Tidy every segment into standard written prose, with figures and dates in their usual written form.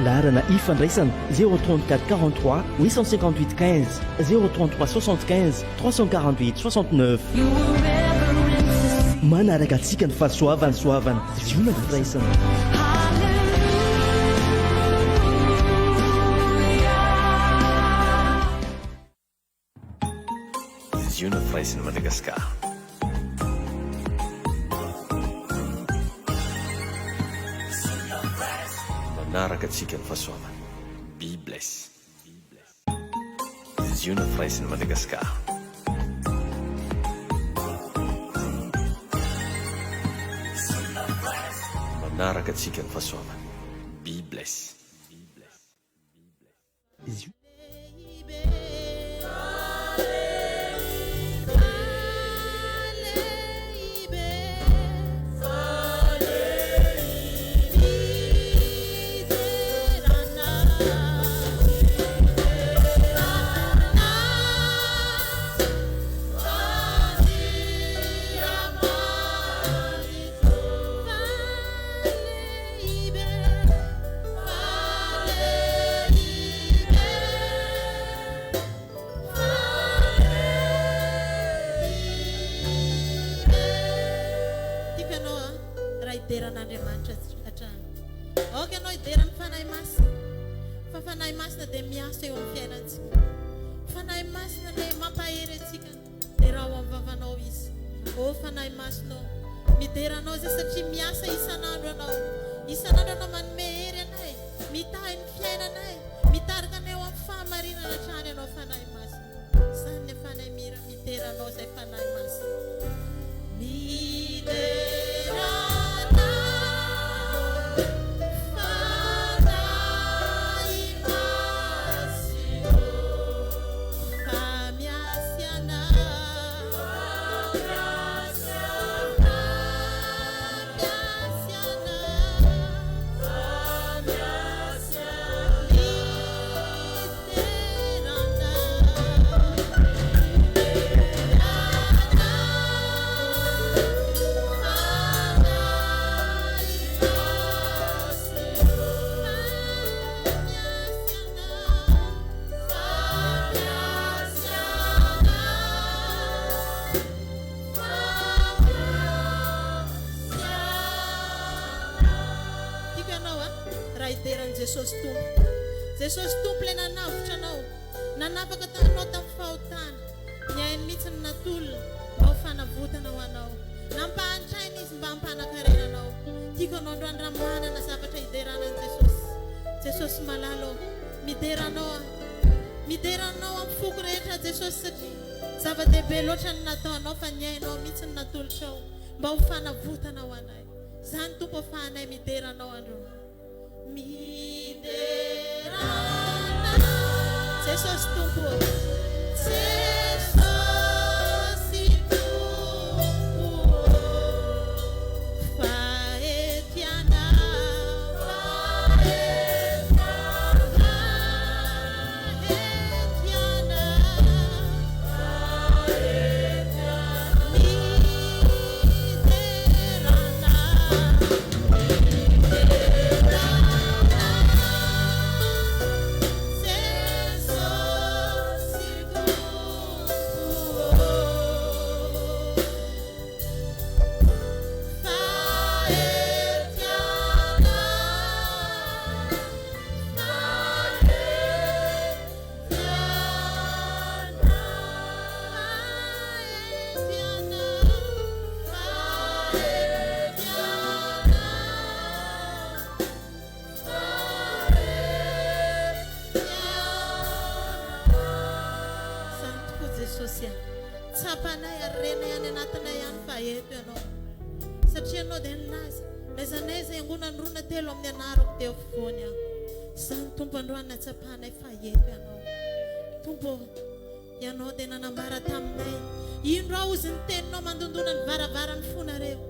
laharana ifandraisana 034 43 858 15 033 75 348 69 manaraka antsika ny fahasoavany soavany ziona fitraisana ziona firaisana Madagasikara. Manaraka antsika ny fahasoavana. Be bless. Ziona firaisana Madagasikara. Manaraka antsika ny fahasoavana. Be bless. Jesosy tompo le nanavitra anao nanapaka tananao tamin'ny fahotana miainy mihitsy ny natolona mba ho fanavotana ho anao nampahantraina izy mba hampanakarena anao tiako anao androany raha manana zavatra hideranan'i Jesosy malalo mideranao amin'ny foko rehetra Jesosy satria zava-dehibe loatra ny nataonao fa niainao mihitsy ny natolotra ao mba ho fanavotana ho anay zany tompo afahanay mideranao andro Jesus tumpo Tsapana fayeto ianao tompo ianao dia nanambara taminay ino raha ozy ny teninao mandondona ny varavarany fonareo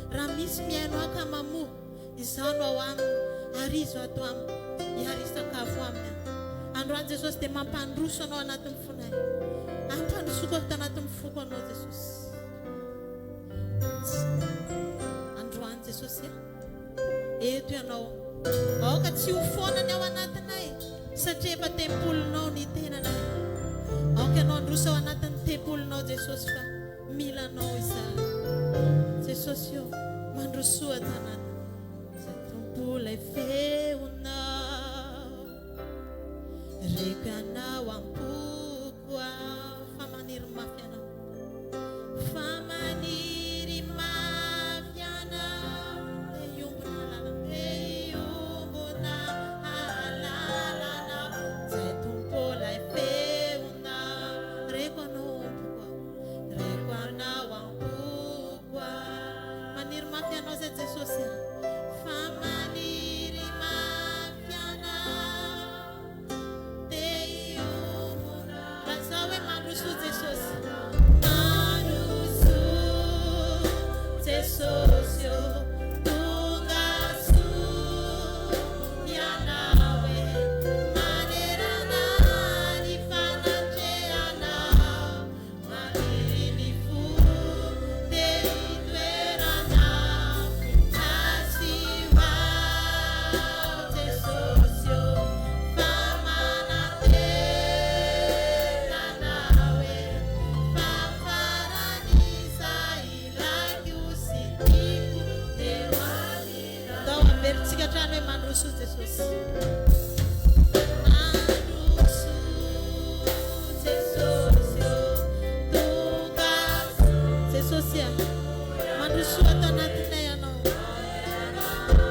raha misy miainao akamamoa izao no ao aminy ary izo ato aminy hiary sakafo aminy androany Jesosy dia mampandroso anao anatin'ny fonay ampandrosoko avy tanatin'ny foko anao Jesosy androany Jesosy eto ianao aoka tsy ho foana ny ao satria efa tempolinao ny tenanay. Aoka ianao androso ao anatin'ny tempolinao Jesosy fa milanao izany. Jesosy io mandrosoa ato anaty izay tompola feonao. Reko ianao ampoko aho fa maniry mafy anao. Fa maniry mafy anao. Eiombona alalanao. Izay tompola feonao. Reko anao ampoko aho. Reko anao ampoko aho. Maniry mafy anao zay Jesosy. Fa maniry mafy anao. Raha zaho hoe mandroso Jesosy. Mandroso Jesosy io. Tonga su ianao e manerana ny fanatrehanao. Maniry ny fo dia itoeranao. Asiwao Jesosy io. Fa manateranao e fafaran'izay ilaiky ho sitiko teo anila. Dao amberontsika hatrany hoe mandroso Jesosy. Mandroso Jesosy io. Tonga Jesosy a mandroso ato anatinay ianao.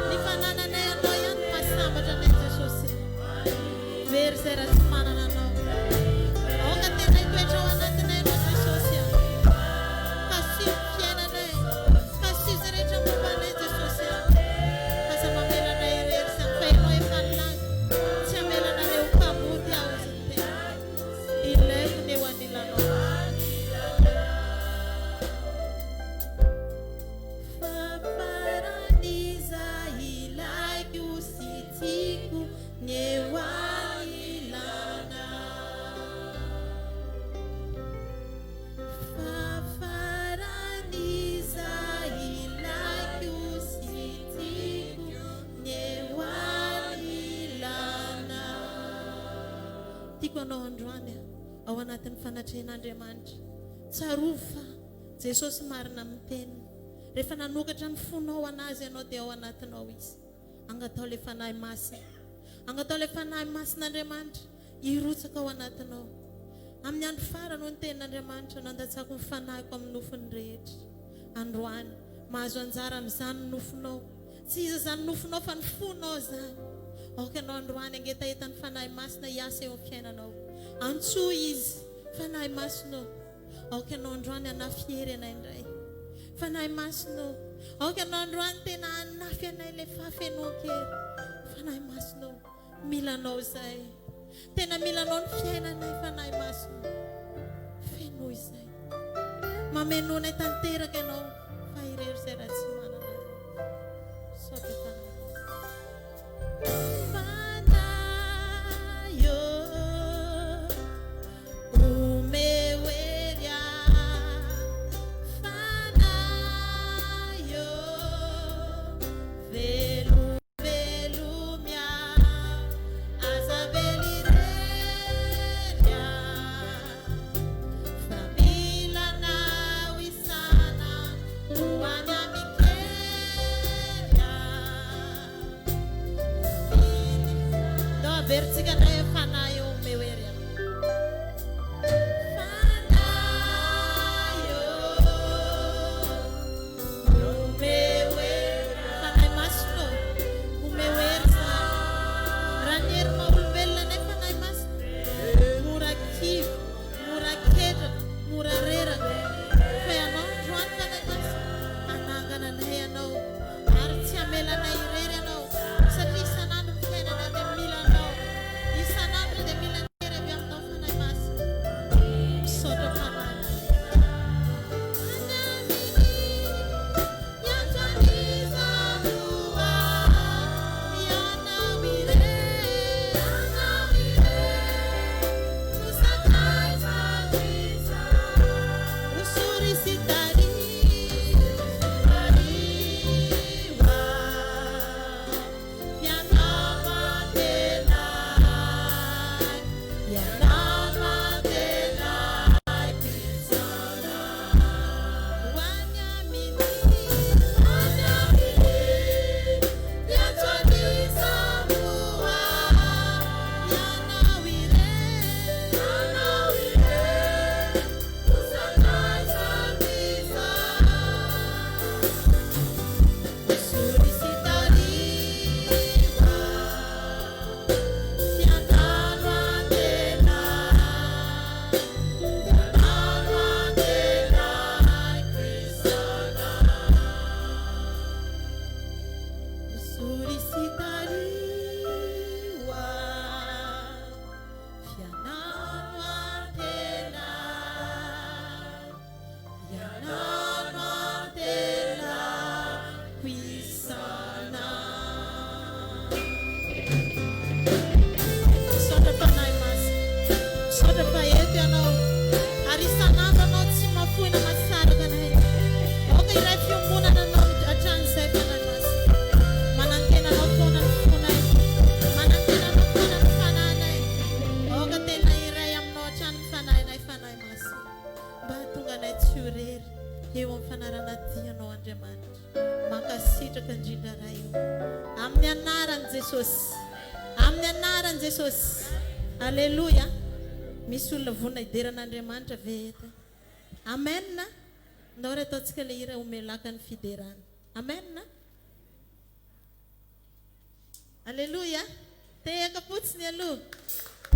Ny fanananay ianao ihany mahasambatra anay Jesosy. Very izay raha tsy manana anao. Aoka tena hitoetra ao anatinay ianao Jesosy a. Kasio ny fiainanay. Kasio izay rehetra mombanay Jesosy a. Aza mamelanay irery izany fa ianao efa nilany. Tsy hamelana ilay ho mpamoty aho izy ny tena. Ilaiko ny eo anilanao. Fafaran'izay ilaiky ho sitiko ny eo anilanao. Fafaran'izay ilaiky ho sitiko ny eo anilanao. Tiako anao androany ao anatin'ny fanatrehan'Andriamanitra. Tsaroa fa Jesosy marina miteny. Rehefa nanokatra ny fonao anazy ianao dia ao anatinao izy. Angatao ilay fanahy masina. Angatao ilay fanahy masin'Andriamanitra hirotsaka ao anatinao. Amin'ny andro farany ho ny tenin'Andriamanitra nandatsako ny fanahiko amin'ny nofony rehetra. Androany mahazo anjara amin'izany nofonao. Tsy iza zany nofonao fa ny fonao zany. Aoka ianao androany angetaheta ny fanahy masina hiasa eo amin'ny fiainanao. Antsoa izy fanahy masinao. Aoka ianao androany anafiery anay indray. Fanahy masinao. Aoka ianao androany tena anafy anay ilay fafenoan-kery. Fanahy masinao. Milanao izay. Tena milanao ny fiainanay fanahy masinao. Feno izay. Mamenoanay tanteraka ianao fa irery izay raha tsy manana. Soka fanahy. Fanahy io umeweria. Fanahy io velumia. Aza velireria. Familanao isana uanya mikeria. Dao averitsika na hoe fanahy io umeweria. Fanahy io umeweria. Fanahy masina umewery zany. Raha ny hery maha-olombelona anay fanahy masina. Mora kivy, mora ketraka, mora reraka. Fa ianao androany fanahy masina. Anangana anay ianao ary tsy hamelanay irery ianao. Satria isan'andro ny fiainana dia milanao. Isan'andro Afaka iray fiomponana anao hatramin'izay fanahy masina. Manantena anao foana ny fonay. Manantena anao foana ny fananay. Aoka tena iray aminao hatramin'ny fanahinay fanahy masina. Mba hahatonga anay tsy ho rery eo amin'ny fanarana dianao Andriamanitra. Mankasitraka indrindra ray io. Amin'ny anaran'i Jesosy. Amin'ny anaran'i Jesosy. Alleluia. Misy olona vonona hideran'Andriamanitra ve eto? Amen. Ndao ry ataontsika ilay hira homelaka ny fiderana. Amen. Alleluia. Tehaka fotsiny aloha.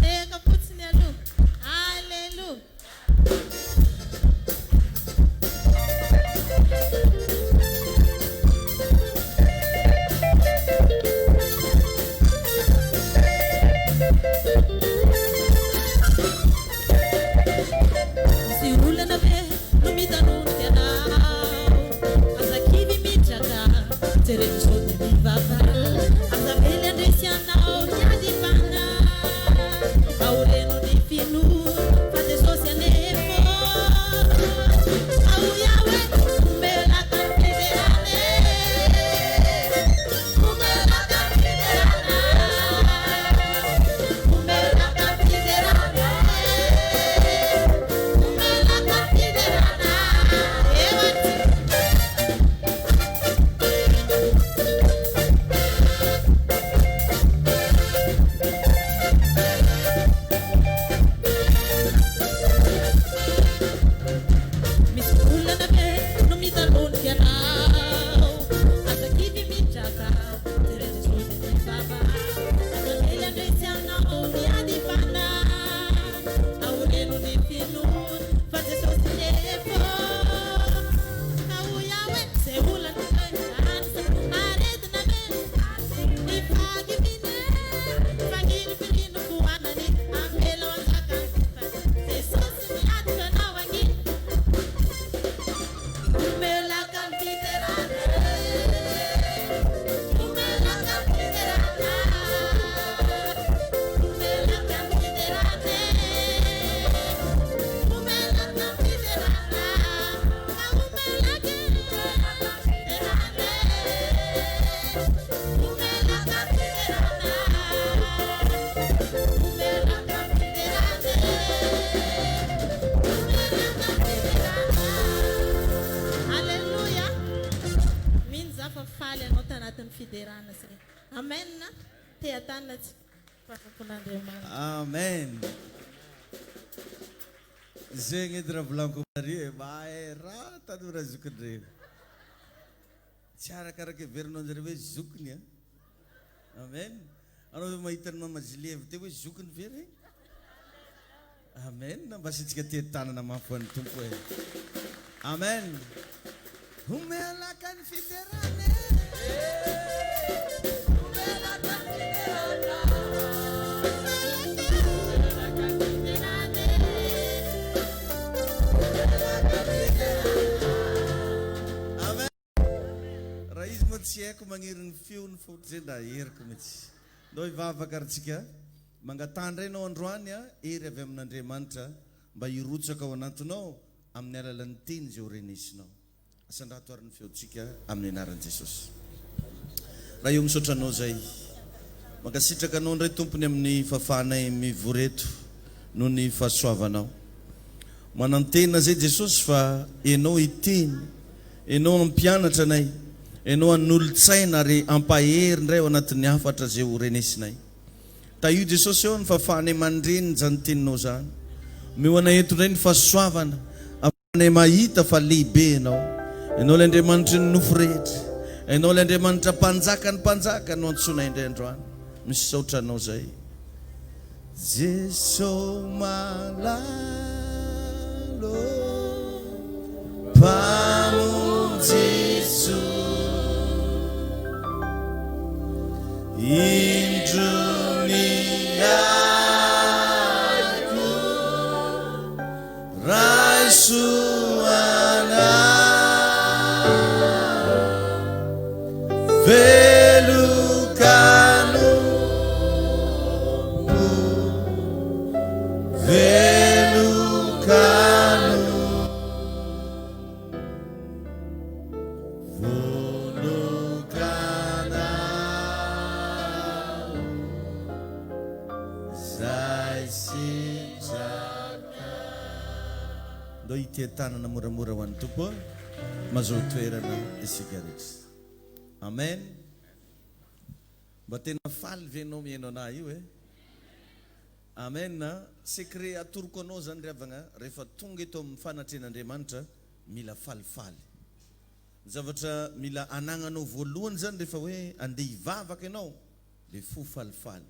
Tehaka fotsiny aloha. Alleluia. Misy olana be no mitanonty anao, aza kivy mitraka jereny sao dia mivava, aza vely andresy anao hiadivana, aoreno ny finoa fa Jesosy anefo, ao Yahwe omelaka ny fiderana, omelaka ny fiderana, omelaka ny fiderana. Amen. Amen. Zegny edy raha volaniko re mahay raha tanora zokiny re. Tsy arakaraka heverinao anjareo hoe zokiny a. Amen. Anao mahita ny mama Zilevy teo hoe zokiny ve re? Amen. Mba asitsika tia tanana mafy an'ny tompo e. Amen. Omelaka ny fiderana. Tsy haiko magniry ny fiony fôtry zay da heriko mihitsy. Ndao hivavaka aritsika mangatandra ianao androany a ery avy amin'Andriamanitra mba hirotsaka ao anatinao amin'ny alalan'ny teny zay ho renesinao. Asandrato ary ny feontsika amin'ny anaran'i Jesosy. Raha io misaotra anao zay mankasitraka anao ndray tompony amin'ny fahafahanay mivoreto noho ny fahasoavanao. Manantena zay Jesosy fa ianao hiteny, ianao ampianatra anay, ianao an'olon-tsaina ary ampahery indray ao anatin'ny hafatra zay ho renesinay. Ta io Jesosy eo ny fahafahanay mandreny zany teninao zany. Mioana eto indray ny fahasoavana ahafahanay mahita fa lehibe ianao. Ianao ilay Andriamanitra ny nofo rehetra. Ianao ilay Andriamanitra mpanjaka ny mpanjaka no antsonay indray androany. Misy saotra anao zay. Jesosy malalo pamonjesu indruniaku raisuana velukanu velukanu. Ndo itia tanana moramora ho an'ny tompo mazoa toerana isika rehetra. Amen. Mba tena faly ve anao mihaino anahy io Amen. Secret atoroko anao zany ravagna rehefa tonga eto amin'ny fanatren'Andriamanitra mila falifaly. Zavatra mila anagnanao voalohany zany rehefa hoe andeha hivavaka ianao dia fo falifaly.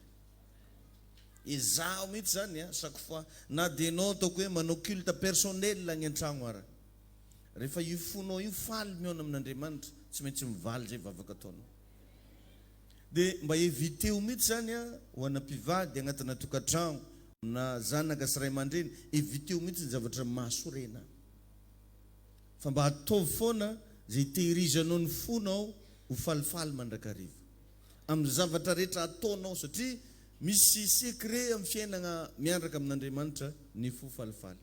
Izaho mihitsy zany chaque fois na dia anao ataoko hoe manao culte personnel agny an-tragno ara. Rehefa io fonao io faly mihaona amin'Andriamanitra tsy maintsy mivaly zay vavaka ataonao. Dia mba eviteo mihitsy zany ho ana mpivady agnatina tokantrano na zanaka sy ray aman-dreny, eviteo mihitsy ny zavatra mahasorena. Fa mba ataovy foana zay tehirizanao ny fonao ho falifaly mandrakariva amin'ny zavatra rehetra ataonao, satria misy secret amin'ny fiainana miandraka amin'Andriamanitra ny fo falifaly.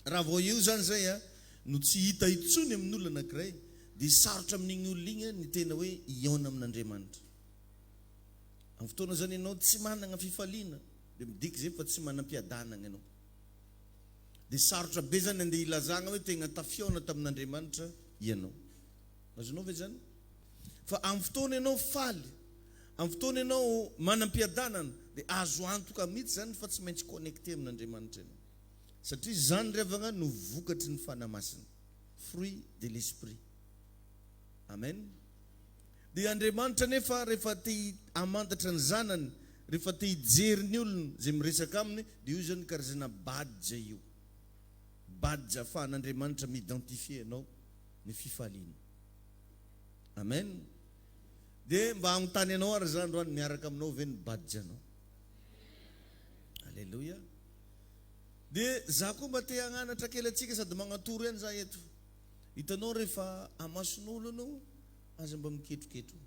Raha vao io zany zay no tsy hita itsony amin'ny olona anankiray dia sarotra amin'igny olona igny ny tena hoe ihaona amin'Andriamanitra. Amin'ny fotoana zany ianao tsy manana fifaliana dia midika zay fa tsy manam-piadanana ianao. Dia sarotra be zany andeha ilazagna hoe tegna tafiona tamin'Andriamanitra ianao. Azonao ve zany? Fa amin'ny fotoana ianao faly, amin'ny fotoana ianao manam-piadanana dia azo antoka mihitsy zany fa tsy maintsy connecté amin'Andriamanitra ianao. Satria zany ravagna no vokatry ny fanamasina, fruit de l'esprit. Amen. Dia Andriamanitra nefa rehefa te hamantatra ny zanany, rehefa te hijery ny olona zay miresaka aminy, dia io zany karazana badja io. Badja afahan'Andriamanitra mi-identifier anao ny fifaliana. Amen. Dia mba hanontany anao ary zany androany miaraka aminao ve ny badja anao. Alleluia. Dia za koa mba te hagnanatra kely atsika sady magnatoro ihany za eto. Hitanao rehefa amason'olo anao aza mba miketroketro.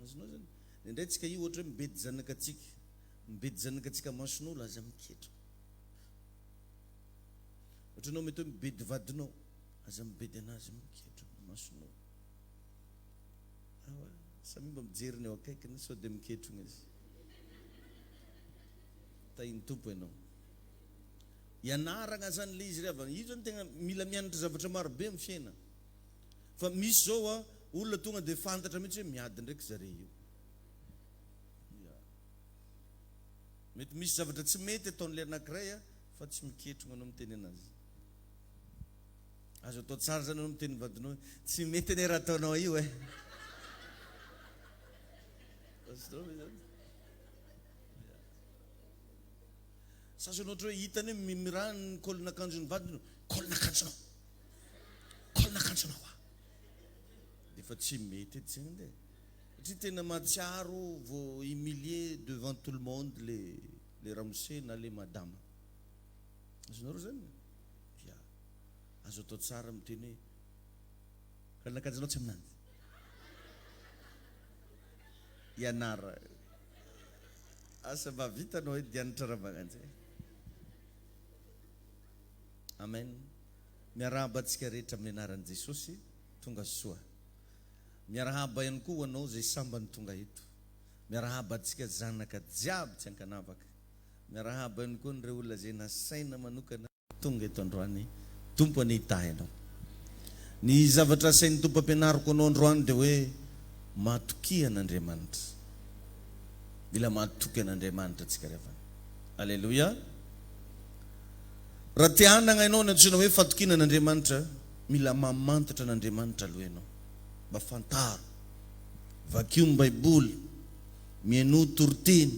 Azonao zany. Indray tsika io ohatra hoe mibedy zanakatsika, mibedy zanakatsika amason'olo aza miketro. Ohatra anao mety hoe mibedy vadinao, aza mibedy anazy miketro amason'olo. Samy mba mijery ny eo akaikiny sao dia miketrona izy. Tahin'ny tompo ianao. Ianarana zany le izy ravana. Io zany tegna mila mianatra zavatra maro be amin'ny fiaina. Fa misy zao olona tonga dia fantatra mihitsy hoe miady ndraiky zare io. Mety misy zavatra tsy mety ataon'le anankiray fa tsy miketrona anao miteny anazy. Azo atao tsara zany anao miteny vadinao, tsy mety ne raha ataonao io Sasany ohatra hoe hitany hoe mirano kolona akanjon'ny vadinao, kolona akanjonao dia fa tsy mety edy zegny nde. Satria tena mahatsiaro vao humilier devant tout le monde le ramose na le madama. Azonareo zany? Azo atao tsara miteny hoe kolona akanjonao tsy aminanjy. Ianara asa mba vitanao hoe dianitra ravagnanjay. Amen. Miarahaba antsika rehetra amin'ny anaran'i Jesosy tonga soa. Miarahaba ihany koa anao zay sambany tonga eto. Miarahaba antsika zanaka jiaby tsy ankanavaka. Miarahaba ihany koa ireo olona zay nasaina manokana tonga eto androany. Tompo anitahy anao. Ny zavatra asain'ny tompo ampianariko anao androany dia hoe matoky an'Andriamanitra. Mila matoky an'Andriamanitra antsika rehefa. Alleluia. Raha te hanana ianao ny antsoina hoe fatokiana an'Andriamanitra, mila mamantatra an'Andriamanitra aloha ianao. Mba fantaro. Vakio ny Baiboly, mihaino toroteny,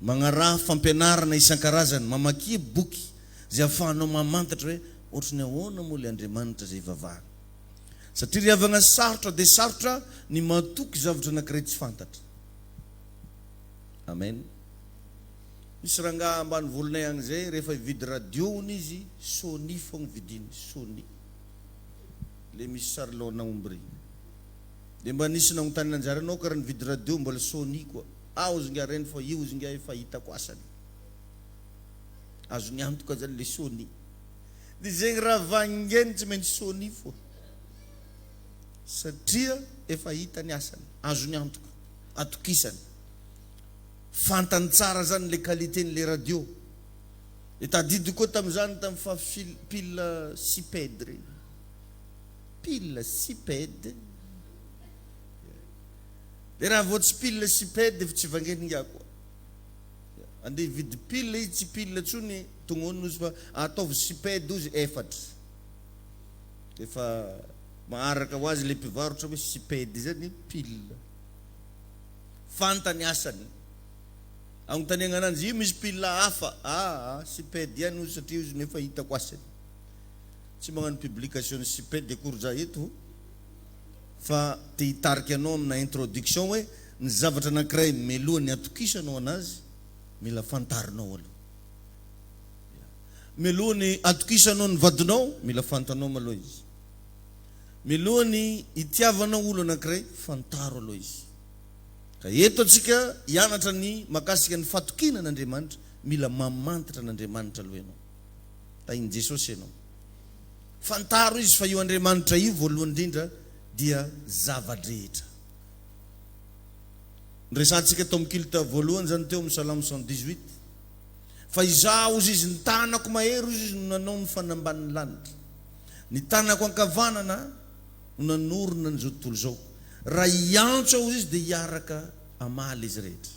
magnaraha fampianarana isan-karazany, mamaky boky zay ahafahanao mamantatra hoe ohatry ny ahoana moa le Andriamanitra zay vavahana. Satria ravagna sarotra dia sarotra ny matoky zavatra anankiray tsy fantatra. Amen. Misy rangaha ambany volonay agny zay rehefa hividy radio hony izy, Sony fogna vidiny, Sony. Le misy sarlona ombry. Dia mba nisy nanontany anjara anao karaha nividy radio mbola Sony koa. Azo nga reny fa io izy nga efa hitako asany. Azo niantoka zany le Sony. Dia zegny raha vangeny tsy maintsy Sony fo. Satria efa hita ny asany. Azo niantoka, atokisany. fantany tsara zany le qualité-n'le radio. E tadidy koa tam'izany tam fa pile siped reny. Pile siped. Le raha vao tsy pile siped fa tsy vangeny koa. Andeha vidy pile izy tsy pile tsony tongoniny izy fa ataovy siped izy efatra. Efa maharaka ho azy le mpivarotra hoe siped zany pile. Fantany asany. Agnontaniagna ananjy, io misy pile hafa. Siped ihany izy satria izy nefa hitako asany. Tsy magnano publication siped akory za eto. Fa te hitarika anao amina introduction hoe ny zavatra anankiray mialohan'ny atokisanao anazy mila fantarinao aloha. Mialohan'ny atokisanao ny vadinao mila fantanao maloha izy. Mialohan'ny itiavanao olo anankiray fantaro aloha izy. Ka eto atsika hianatra ny makasika ny fatokina an'Andriamanitra, mila mamantatra an'Andriamanitra aloha ianao. Tahin'i Jesosy ianao. Fantaro izy fa io Andriamanitra io voalohany indrindra dia zavadrehetra. Resantsika tao amin'ny kilta voalohany zany teo amin'ny Salamo 118. Fa izaho izy ny tanako mahery izy no nanao ny fanamban'ny lanitra. Ny tanako ankavanana no nanorona ny zao tontolo zao. Raha iantso izy dia hiaraka amaly izy rehetra.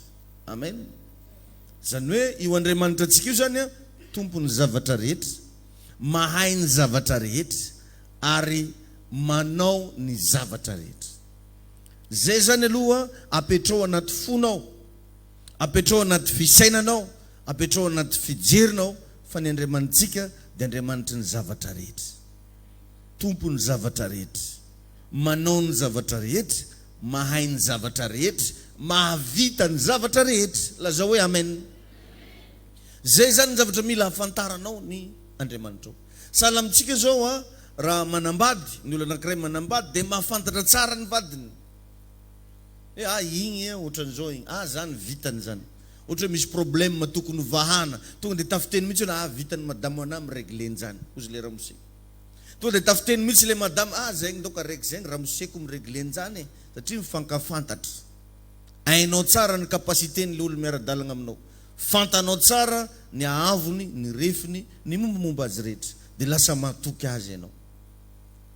Amen. Zany hoe io Andriamanitra antsika io zany tompony zavatra rehetra, mahay ny zavatra rehetra ary manao ny zavatra rehetra. Zay zany aloha apetrao anaty fonao, apetrao anaty fisainanao, apetrao anaty fijerinao fa ny Andriamanitsika dia Andriamanitra ny zavatra rehetra, tompony zavatra rehetra, manao ny zavatra rehetra, mahay ny zavatra rehetra, mahavita ny zavatra rehetra. Lazao hoe amen. Zay zany ny zavatra mila hafantaranao ny Andriamanitra. Sahala amintsika zao raha manambady, ny olo anankiray manambady dia mahafantatra tsara ny vadiny. Igny ohatran'izao igny. Zany vitany zany. Ohatra misy problème tokony vahana, tonga dia tafiteny mihitsy hoe vitany madamo anahy miregleny zany. Ozy le ramose. Tonga dia tafiteny mihitsy le madamo, zegny doka reg zegny ramoseko miregleny zany satria mifankafantatra. Ainao tsara ny kapasiten'le olo miara-dalagna aminao. Fantanao tsara ny ahavony, ny refiny, ny mombamomba azy rehetra. Dia lasa mahatoky azy ianao.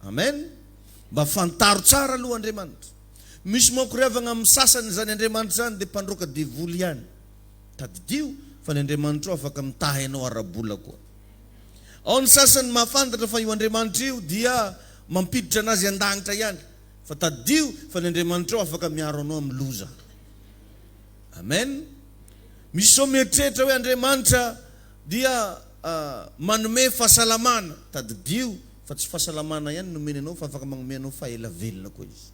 Amen. Mba fantaro tsara aloha Andriamanitra. Misy mankoriavagna amin'ny sasany zany Andriamanitra zany dia mpandroaka devoly ihany. Tadidio fa ny Andriamanitra afaka mitahy ianao arabola koa. Ao ny sasany mahafantatra fa io Andriamanitra io dia mampiditra anazy an-danitra ihany. Fa tadidio fa ny Andriamanitra afaka miaro anao amin'ny loza. Amen. Misy sao mieritreritra hoe Andriamanitra dia manome fahasalamana. Tadidio fa tsy fahasalamana ihany nomeny anao fa afaka manome anao fahaela velona koa izy.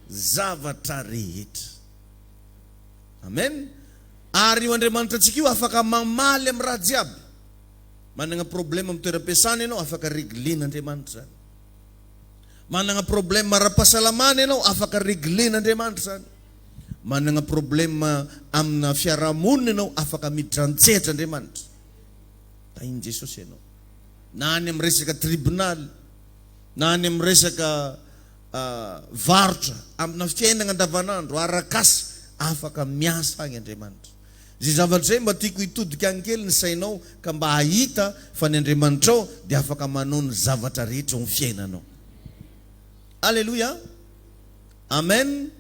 Zavatra rehetra. Amen. Ary io Andriamanitra antsika io afaka mamaly amin'ny raha jiaby. Manana problème amin'ny toeram-piasana ianao afaka reglena Andriamanitra zany. Manana problème ara-pahasalamana ianao afaka reglena Andriamanitra zany. Manana problème amina fiarahamonina ianao afaka miditra antsehatra Andriamanitra. Tahin'i Jesosy ianao. Na any amin'ny resaka tribunal, na any amin'ny resaka varotra, amina fiainana andavanandro, arak'asa afaka miasa agny Andriamanitra. Zay zavatra zay mba tiako hitodika agny kely ny sainao ka mba hahita fa ny Andriamanitra ao dia afaka manao ny zavatra rehetra amin'ny fiainanao. Alleluia. Amen.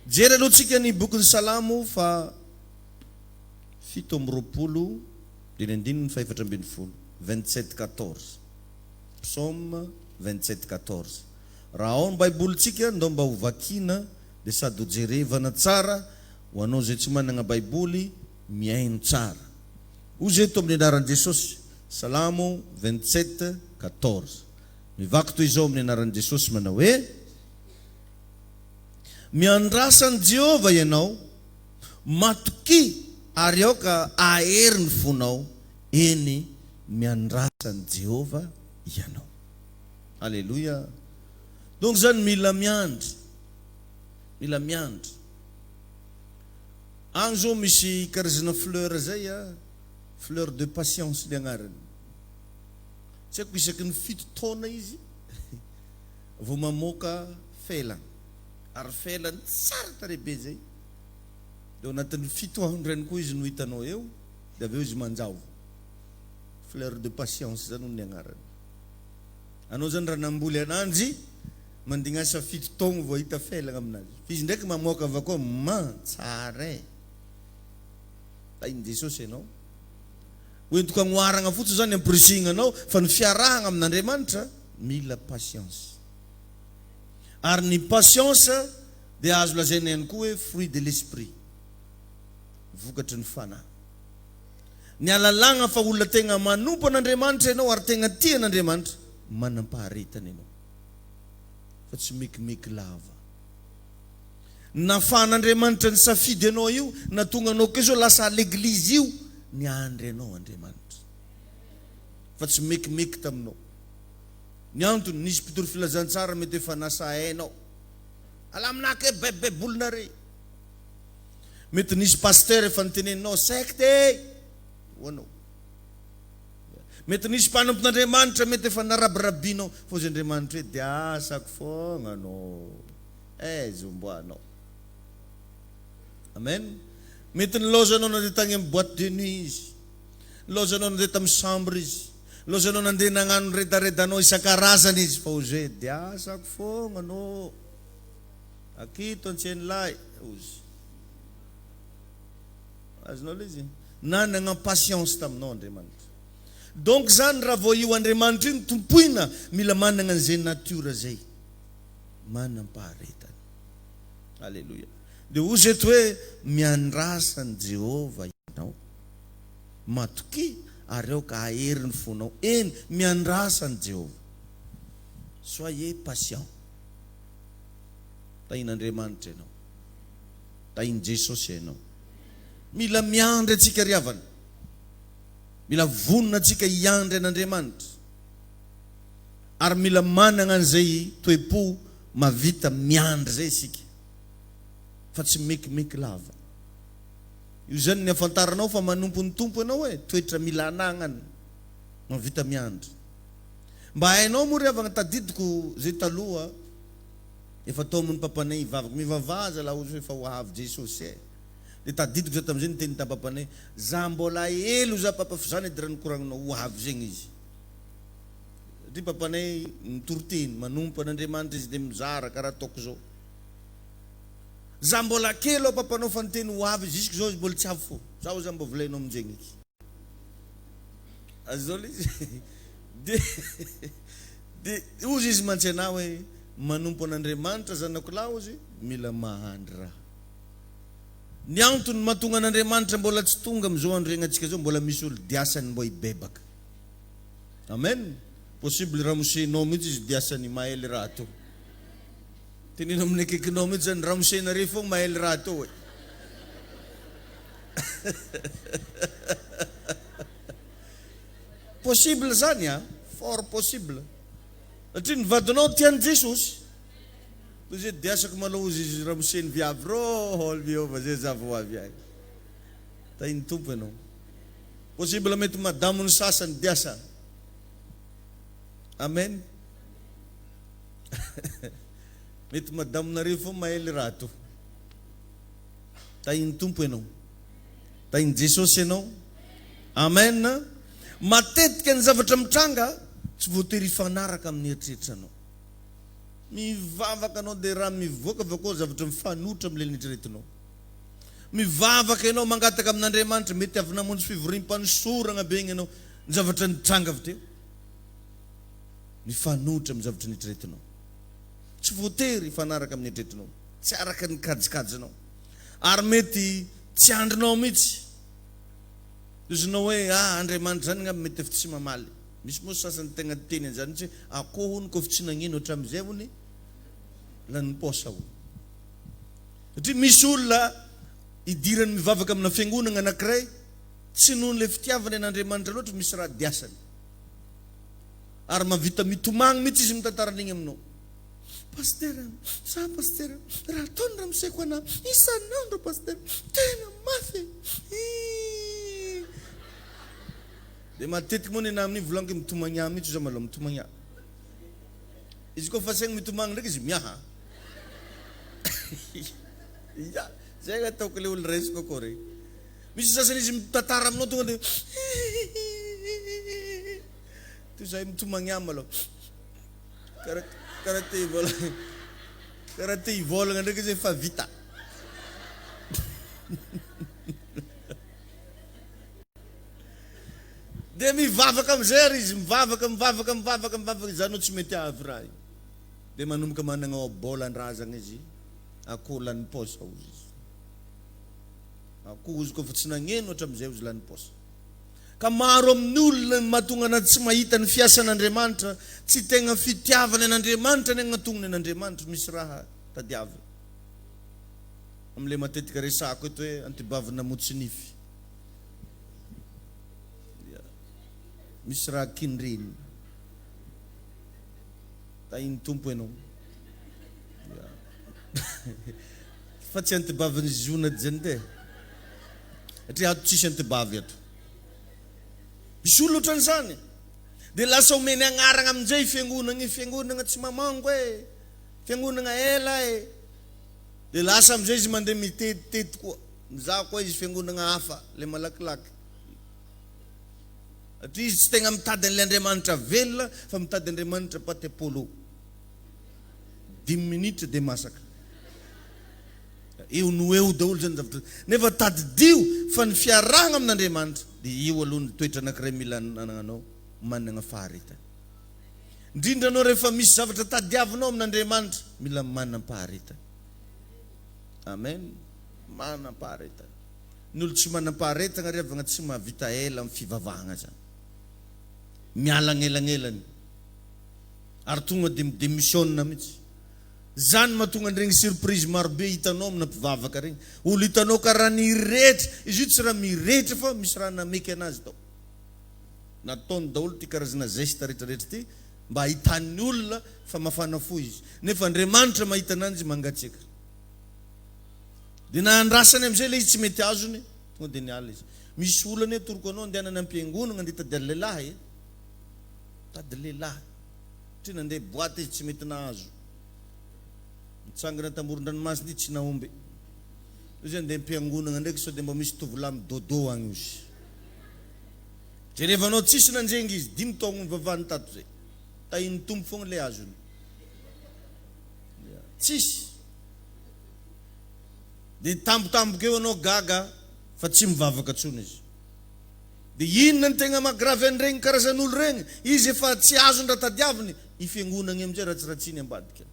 Jery aloha tsika ny bokin'ny Salamo fa 7:20 27:14. Psaume 27:14. Raha ao ny baibolitsika ndao mba ho vakina dia sady ho jerevana tsara ho anao zay tsy manana baiboly miaino tsara. Ozy eto amin'ny anaran'i Jesosy. Salamo 27:14. Mivaky toy izao amin'ny anaran'i Jesosy manao hoe: miandrasa ny Jehova ianao, matoky ary aoka ahery ny fonao, eny miandrasa ny Jehova ianao. Alléluia. Donc zany mila miandry. Mila miandry. Agny zao misy karazana fleur zay fleur de patience le agnarany. Tsy haiko isaky ny 7 taona izy vao mamoaka felany. Ary felany tsara tarehibe zay. Dia anatin'ny fito andreny koa izy no hitanao eo, dia aveo izy manjavo. Fleur de patience zany ny agnarany. Anao zany raha namboly ananjy, mandignasa fito taogno vao hita felagna aminazy. Izy ndraiky mamoaka avy koa tsara e. Tain'i Jesosy ianao. Hoentiko agnoaragna fotsiny zany ampirisignanao fa ny fiarahagna amin'Andriamanitra mila patience. Ary ny patience dia azo lazaina ihany koa hoe fruit de l'esprit. Vokatry ny fanahy. Ny alalagna fa olona tegna manompo an'Andriamanitra ianao ary tegna tia an'Andriamanitra, manam-paharetana ianao. Fa tsy mekimeky lava. Nafahan'Andriamanitra ny safidy ianao io, na tonga anao ke zao lasa l'eglizy io, ny andry ianao Andriamanitra. Fa tsy mekimeky taminao. Ny antony nisy mpitoro filazantsara mety efa nasa hainao. Alaminake bebe bolina re. Mety nisy pasteur efa niteneninao secte hoanao. Mety nisy mpanompon'Andriamanitra mety efa narabirabinao, fa izy Andriamanitra hoe dia asako foagna anao. Zomboanao. Amen. Mety nilozanao nandeha tagny amin'ny boîte de nuit izy. Nilozanao nandeha tamin'ny chambre izy. Nilozanao nandeha nagnano redaredanao isan-karazany izy, fa ozy hoe dia asako foagna anao. Akito antseny lay ozy. Azonao le izy. Nanagna patience taminao Andriamanitra. Donc zany raha vao io Andriamanitra iny tompoina, mila managna an'izay natiora zay. Manam-paharetana. Alléluia. Dia ozy eto hoe miandrasa ny Jehova ianao. Matoky ary eo ka ahery ny fonao. Eny miandrasa ny Jehova. Soyez patient. Tain'Andriamanitra ianao. Tain'i Jesosy ianao. Mila miandry atsika ry havana. Mila vonona atsika hiandry an'Andriamanitra. Ary mila managna an'izay toe-po mavita miandry zay isika. Fa tsy mekimeky lava. Io zany ny afantaranao fa manompo ny tompo ianao hoe toetra mila anagnany mavita miandry. Mba hainao moa ry havana tadidiko zay taloha efa tao amin'ny papanay hivavaka. Mivavaza la ozy hoe fa ho avy Jesosy e. Dia tadidiko zay tamin'izay niteny tapapanay, za mbola elo za papa fa zany edy raha nikoragninao ho avy zegny izy. Satria papanay nitoroteny manompo an'Andriamanitra izy dia mizara karaha ataoko zao. Za mbola kely ao papanao fa niteny ho avy jusque zao izy mbola tsy avy fo. Zaho za mbo volainao amin'izegny iky. Azao le izy. Dia ozy izy mantsena hoe manompo an'Andriamanitra zanako lahy ozy mila mahandry raha. Ny antony mahatonga an'Andriamanitra mbola tsy tonga amin'izao andro iainantsika zao, mbola misy olo diasany mbo hibebaka. Amen. Possible ramosenao mihitsy izy diasany mahely raha to. Tenenao amin'ny akaikinao mihitsy zany ramosenareo foagna mahely raha to. Possible zany fort possible. Satria ny vadinao tian'i Jesosy. Izy diasako malao izy ramoseny viavy rohol Jehova zay za vao avy ahy. Tain'ny tompo ianao. Possible mety madamo ny sasany diasa. Amen. Mety madamonareo fo mahely raha to. Tain'ny tompo ianao. Tain'i Jesosy ianao. Amen. Matetika ny zavatra mitranga tsy voatery hifanaraka amin'ny eritreritranao. Mivavaka anao dia raha mivoaka avy koa zavatra mifanotra amin'ilay nieritreretinao. Mivavaka ianao mangataka amin'Andriamanitra, mety avy namonjy fivoriam-panosorana be ianao, ny zavatra nitranga avy teo mifanotra amin'ny zavatra nieritreretinao. Tsy voatery hifanaraka amin'ny eritreretinao, tsy araka ny kajikajinao. Ary mety tsy andrinao mihitsy. Izinao hoe Andriamanitra zany ngamba mety efa tsy mamaly. Misy moa sasany tegna teny an'izany hoe akoho hony koa tsy nagnino hatramin'izay hony la niposa ho. Satria misy olona idirany mivavaka amina fiangonana anankiray tsy noho le fitiavany an'Andriamanitra loatra, misy raha diasany. Ary mavita mitomagny mihitsy izy mitantara an'igny aminao. Pasteur, sa pasteur, raha ataony raha misaiko ana isan'andro pasteur, tena mafy. Dia matetika moa ny namin'iny volaniko mitomagny ahy mihitsy za malao mitomagny ahy. Izy koa fa saigny mitomagny ndraiky izy miaha. Zay ataoko le olo raisy kokory. Misy sasany izy mitatara aminao tonga de toy zay mitomagny alo. Karaha te hivolagna. Karaha te hivolagna ndraiky izy efa vita. De mivavaka amizay izy mivavaka zany tsy mety avy raha. De manomboka managna bolan-drazagna izy. Akoho lany posa ozy izy. Akoho izy kofa tsy nagneno hatramizay ozy lany posa. Ka maro amin'ny olona mahatonga anazy tsy mahita ny fiasan'Andriamanitra, tsy tegna fitiavana an'Andriamanitra ny agnatonany an'Andriamanitra, misy raha tadiavy. Amle matetika resako eto hoe antibavana motsinify. Misy raha kindreny. Tainy tompo enao. Fa tsy antibavy ny zona zany te. Satria ato tsisy antibavy ato. Misy olona ohatran'izany. De lasa omeny agnarana amin'izay fiangonana tsy mamango e. Fiangonana ela e. De lasa amin'izay izy mandeha mitetitety koa. Mizaha koa izy fiangonana hafa, le malakilaky. Atria izy tsy tegna mitady an'le Andriamanitra velona, fa mitady Andriamanitra patepolo. 10 minitra de masaka. Eo no eo daholo zany zavatra. Nefa tadidio fa ny fiarahana amin'Andriamanitra. De io aloha ny toetra anankiray mila ananao, manana faharetana. Indrindra anao rehefa misy zavatra tadiavinao amin'Andriamanitra, mila manam-paharetana. Amen. Manam-paharetana. Ny olo tsy manam-paharetana revagna tsy mahavita ela amin'ny fivavahana zany. Mialagnelagnelany. Ary tonga de démissionna mihitsy. Zany mahatonga regny surprise marobe hitanao amina mpivavaka regny. Olo hitanao karaha nirehetra, izy io tsy raha mirehetra fa misy raha nameky anazy tao. Nataony daholo ty karazana geste rehetrarehetra ty mba hitan'ny olona fa mafana fo izy. Nefa Andriamanitra mahita ananjy mangatsiaka. De na andrasany amizay le izy tsy mety azony, tonga de niala izy. Misy olana hoe toroko anao andehanana am-piangonana andeha tady lehilahy. Tady lehilahy. Tsy nandeha boaty izy tsy mety nahazo. Mitsangana tamoron-dranomasina tsy nahomby. Izy andeha am-piangonana ndraiky sao de mba misy tovolahy midodo agny izy. Rehefa anao tsisy nanjengy izy, 5 taogno vavahany tato zay. Tahin'ny tompo fogna le azony. Tsisy. De tampotampoka eo anao gaga fa tsy mivavaka tsony izy. De inona ny tegna magravy an'iregny karazan'olo regny? Izy efa tsy azony raha tadiaviny, i fiangonana amizay ratsiratsiny ambadika.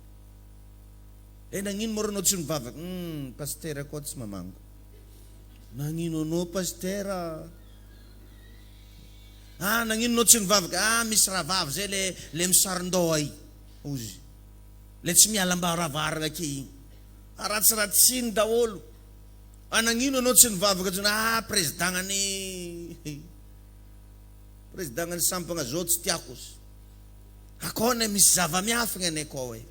Nagnino mo ranao tsy mivavaka? Pasteur koa tsy mamango. Nagnino anao pasteur? Nagnino anao tsy mivavaka? Misy rahavavy zay le misarin-dao ay. Ozy. Le tsy miala-mba ravaragna ke igny. Ratsiratsiny daholo. Nagnino anao tsy mivavaka? Présidentany sampagna zao tsy tiako. Akona misy zava-miafina anay koa e.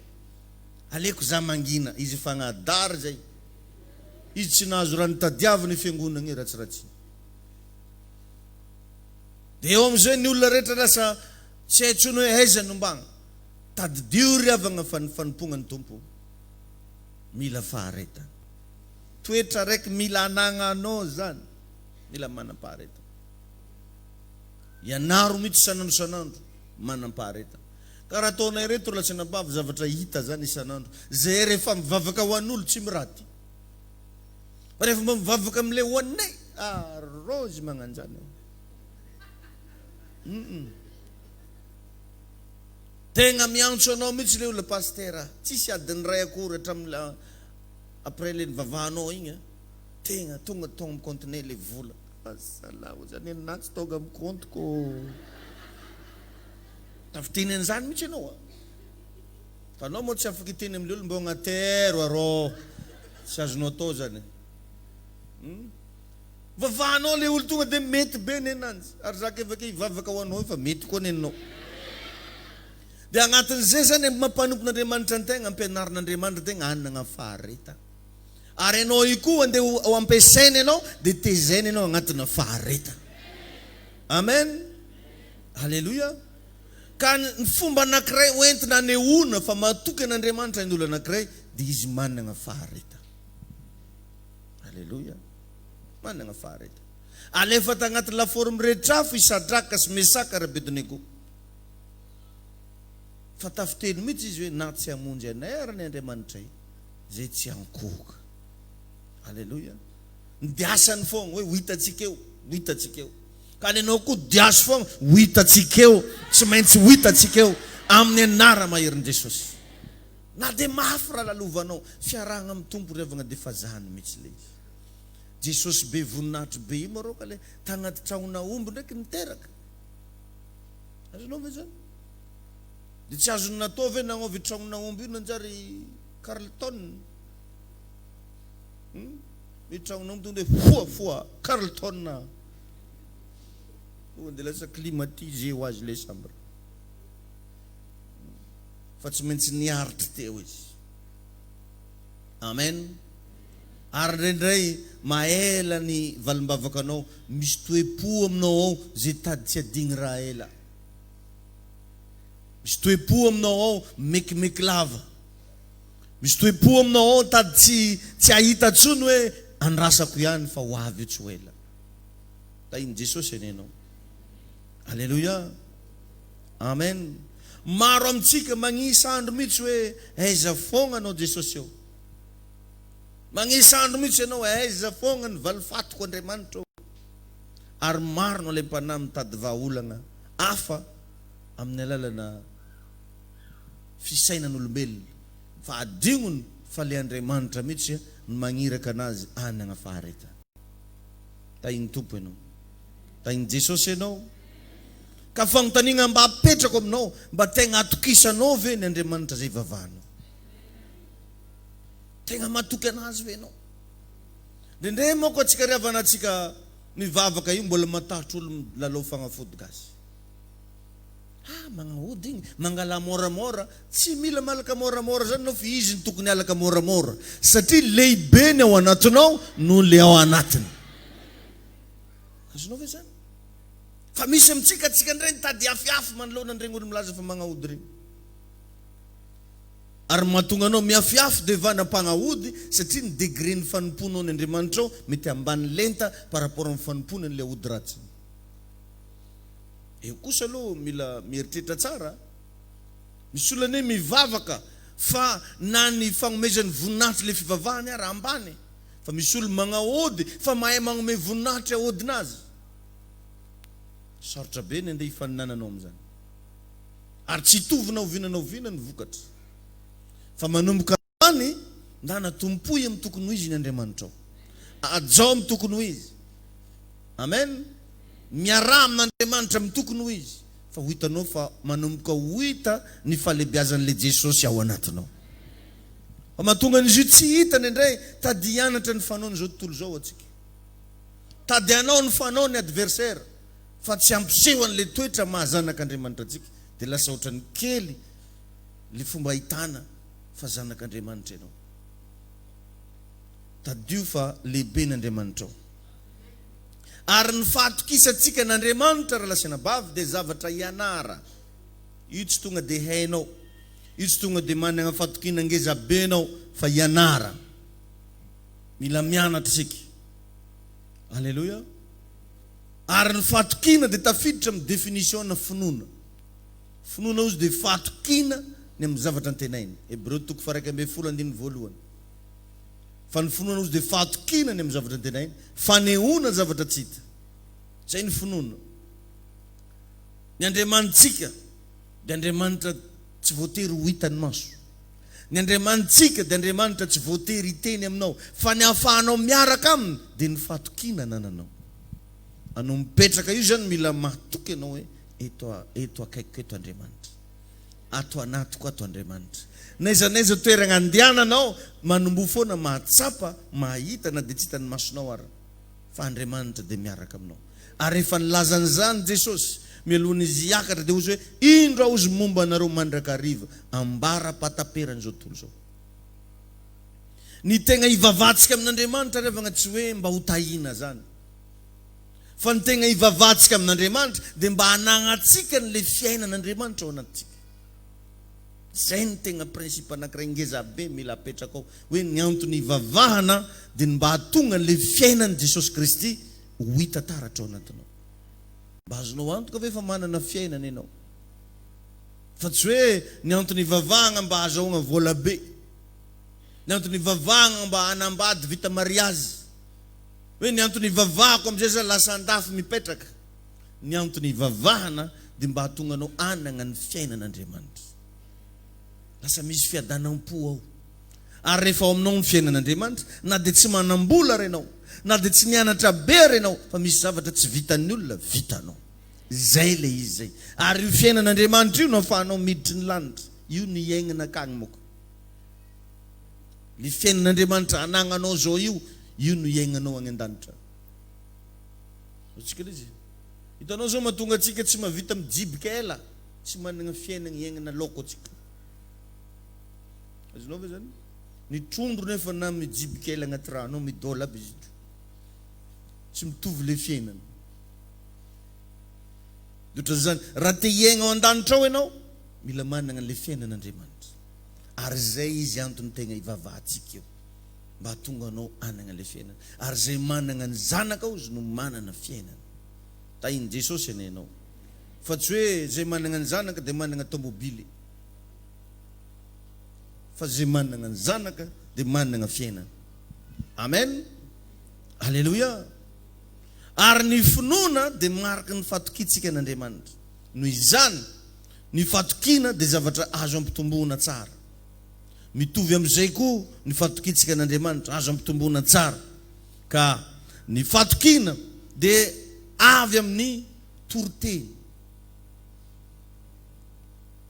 Aleko za mangina, izy fagnadary zay. Izy tsy nahazo raha nitadiaviny fiangonana ratsiratsiny. De eo amizay ny olona rehetra lasa tsy haitsony hoe aiza nombagna. Tadidio ry avagna fanompognany tompo. Mila faharetana. Toetra raiky mila anagnanao zany. Mila manam-paharetana. Ianaro mihitsy sanandro manam-paharetana. Karaha ataonay reto la tsy nabavy zavatra hita zany isanandro. Zay rehefa mivavaka ho an'olo tsy miraty. Rehefa mivavaka amile ho anay, rozy magnanjany. Tegna miantso anao mihitsy le olona pasteur. Tsisy adiny ray akory hatramin'la après le nivavahanao igny. Tegna tonga mikontinay le vola. Salao zany natsy tonga amin'ny compte ko. Tafiteny an'izany mihitsy anao. Fa anao moa tsy afaka hiteny amin'le olo mba agnatero arô. Tsy azonao atao zany. Vavahanao le olo tonga de mety be nenanjy. Ary zaka evake hivavaka ho anao fa mety koa nenao. De agnatin'izay zany mampanompon'Andriamanitra an-tegna, ampianarin'Andriamanitra tegna hanana faharetana. Ary anao io koa andeha ho ampiasaina anao de tezaina anao agnatina faharetana. Amen. Halleluja. Ka ny fomba anankiray hoentina anehoana fa mahatoky an'Andriamanitra ny olo anankiray, de izy manana faharetana. Alleluia. Manana fareta. Alefa tagnaty laforme rehetrafo Isadraka sy Mesaka ary Abednego. Fa tafiteny mihitsy izy hoe na tsy hamonjy anay ary ny Andriamanitra zay tsy ankohoka. Alleluia. Ndiasany foagna hoe ho hitatsika eo, ho hitatsika eo. Ka ny anao koa diaso foagna ho hitatsika eo, tsy maintsy ho hitatsika eo amin'ny anara maherin Jesosy. Na de mafy raha lalovanao, fiarahana amin'ny tompo revagna de fazahany mihitsy le izy. Jesosy be voninahitry be io marô ka le tagnaty tragnona omby ndraiky niteraka. Azonao ve zany? De tsy azony natao ve nagnavy tragnona omby io nanjary Carlton? Mi tragnona omby tonga de foa Carlton. De lasa climatisé ho azy le chambre. Fa tsy maintsy niaritry teo izy. Amen. Ary rendray maela ny valimbavakanao, misy toe-po aminao ao zay tady tsy adigny raha ela. Misy toe-po aminao ao mekimeky lava. Misy toe-po aminao ao tady tsy ahita tsony hoe andrasako ihany fa ho avy io tsy ho ela. Ta iny Jesosy enenao. Alleluia. Amen. Maro amintsika magnisa andro mihitsy hoe aiza foagna anao Jesosy eo. Magnisa andro mihitsy ianao aiza foagna ny valifatoko Andriamanitra. Ary maro no le mpanahy mitady vahaolagna hafa amin'ny alalana fisainan'olombelona. Fa adignony fa le Andriamanitra mihitsy no magniraka anazy hanana fahareta. Ta iny tompo ianao. Ta iny Jesosy ianao. Ka fanontaniana mba apetrako aminao, mba tegna atokisanao ve ny Andriamanitra zay vavahanao. Tegna matoky anazy ve ianao. Ndre moko atsika riavana atsika mivavaka io mbola matahotra olo lalao fagnafody gasy. Magnahody igny, mangala moramora, tsy mila malaka moramora zany nao fa izy ny tokony alaka moramora. Satria lehibe ny ao anatinao no le ao anatiny. Azonao ve zany? Fa misy amintsika atsika ndray nitady afiafy manoloana ndregny olo milaza fa magnahody regny. Ary mahatonga anao miafiafy devana mpagnahody satria ny degré ny fanomponao ny Andriamanitra ao mety ambany lenta par rapport amin'ny fanompony an'ilay ody ratsy. Eo kosa aloha mila mieritreritra tsara. Misy olona mivavaka fa na ny fagnomezany voninahitry le fivavahany ary ambany. Fa misy olo magnahody fa mahay magnome voninahitry ahodinazy. Sarotra be ny andeha hifaninananao amin'izany. Ary tsy hitovina ovinanao ovina ny vokatra. Fa manomboka any ndana tompoy amin'ny tokony ho izy ny Andriamanitra ao. Ajao amin'ny tokony ho izy. Amen. Miara amin'Andriamanitra amin'ny tokony ho izy. Fa ho hitanao fa manomboka ho hita ny falebiazan'le Jesosy ao anatinao. Fa mahatonga an'izy io tsy hitany indray tady hianatra ny fanao n'izao tontolo zao atsika. Tady anao ny fanao ny adversaire. Fa tsy ampiseho an'le toetra mahazanak'Andriamanitra atsika. De lasa ohatran'ny kely le fomba ahitana fa zanak'Andriamanitra ianao. Tadio fa lehibe n'Andriamanitra ao. Ary ny fahatokisantsika n'Andriamanitra raha lasina bavy de zavatra ianara. Io tsy tonga de hainao. Io tsy tonga de manana fahatokina ngeza be anao fa ianara. Mila mianatra isika. Alleluia. Ary ny fahatokina de tafiditra amin'ny définition na finoana. Finoana ozy de fahatokina ny amin'ny zavatra antenainy. Hebreo 1:12. Fa ny finoana ozy de fahatokina ny amin'ny zavatra antenainy. Fanehoana zavatra tsy hita. Zay ny finoana. Ny Andriamanitsika de Andriamanitra tsy voatery ho hitany maso. Ny Andriamanitsika de Andriamanitra tsy voatery hiteny aminao. Fa ny ahafahanao miaraka aminy de ny fahatokina nananao. Anao mipetraka io zany mila mahatoky anao hoe eto akaikiko eto Andriamanitra. Ato anatiko ato Andriamanitra. Naiza toerana andehananao manombo foana mahatsapa, mahita na de tsy hitany masonao ary. Fa Andriamanitra de miaraka aminao. Ary efa nilazan'izany Jesosy mialohan'izy hiakatra de ozy hoe indro aho ozy momba anareo mandrakariva ambara pataperany zao tontolo zao. Ny tegna hivavatsika amin'Andriamanitra revagna tsy hoe mba ho tahina zany. Fa ny tegna hivavatsika amin'Andriamanitra de mba hanagnatsika n'le fiainan'Andriamanitra ao anatsika. Zay ny tegna prinsipy anankiray ngeza be mila apetraka ao hoe ny antony ivavahana dia mba hatonga le fiainan'i Jesosy Kristy ho hita taratra ao anatinao. Mba azonao antoka ve fa manana fiainana ianao? Fa tsy hoe ny antony ivavahana mba azahoana vola be, ny antony ivavahana mba hanambady vita mariazy, hoe ny antony ivavahako am'izay za lasa andafy mipetraka. Ny antony ivavahana dia mba hatonga anao anana ny fiainan'Andriamanitra. Lasa misy fiadanam-po ao. Ary rehefa ao aminao ny fiainan'Andriamanitra, na dia tsy manam-bola renao, na dia tsy nianatra be renao, fa misy zavatra tsy vitan'ny olona, vitanao. Zay le izy zay. Ary io fiainan'Andriamanitra io no ahafahanao miditry ny lanitra. Io ny iainana akagny moko. Le fiainan'Andriamanitra anagnanao zao io no iainanao agny an-danitra. Tsika izy. Hitanao zao mahatonga antsika tsy mahavita mijibika ela, tsy manana fiainana iainana loko antsika. Azonao ve zany? Ny trondro nefa na mijibika ela agnaty rano, midôla aby izy. Tsy mitovy le fiainana. Dotra zany, raha te iaigna ao an-danitra ao ianao, mila manana le fiainan'Andriamanitra. Ary zay izy antony tegna ivavahantsika eo, mba hatonga anao anana le fiainana. Ary zay manana ny zanaka ao izy no manana fiainana. Tahin Jesosy ianao. Fa tsy hoe zay manana ny zanaka dia manana tomobily. Fa zay manana ny zanaka dia manana fiainana. Amen. Halleluja. Ary ny finoana dia marika ny fatokitsika an'Andriamanitra. Noho izany, ny fatokina dia zavatra azo ampitomboana tsara. Mitovy amin'izay koa ny fatokitsika an'Andriamanitra azo ampitomboana tsara. Ka ny fatokina dia avy amin'ny toroteny.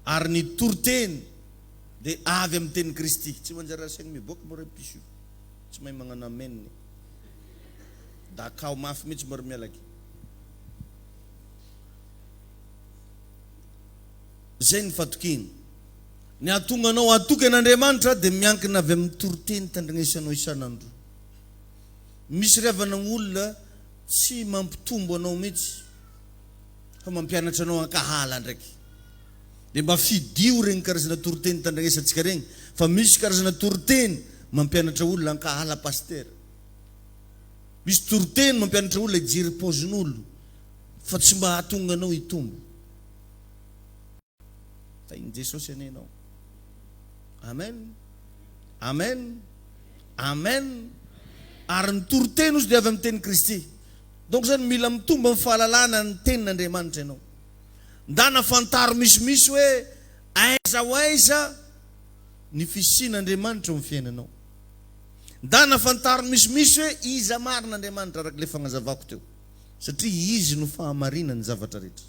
Ary ny toroteny dia avy amin'ny teny Kristy. Tsy manjary saigny miboaka mo ray piso. Tsy mahay magnano amen. Da kao mafy mihitsy maro mialaky. Zay ny fatokina. Ny atonga anao atoky an'Andriamanitra dia miankina avy amin'ny toroteny tandrignesanao isan'andro. Misy ravana olona tsy mampitombo anao mihitsy, fa mampianatra anao ankahala ndraiky. Dia mba fidio regny karazana toroteny tandrignesantsika regny. Fa misy karazana toroteny mampianatra olona ankahala paster. Misy toroteny mampianatra olona hijery paozin'olo, fa tsy mba hatonga anao hitombo. Tahin Jesosy ianao. Amen. Amen. Amen. Ary ny toroteny ozy dia avy amin'ny teny Kristy. Donc zany mila mitombo amin'ny fahalalana ny tenin'Andriamanitra ianao. Ndana fantaro misimisy hoe aiza ho aiza ny fisian'Andriamanitra amin'ny fiainanao. Ndana fantaro misimisy hoe iza marin'Andriamanitra araka le fagnazavako teo. Satria izy no fahamarinana ny zavatra rehetra.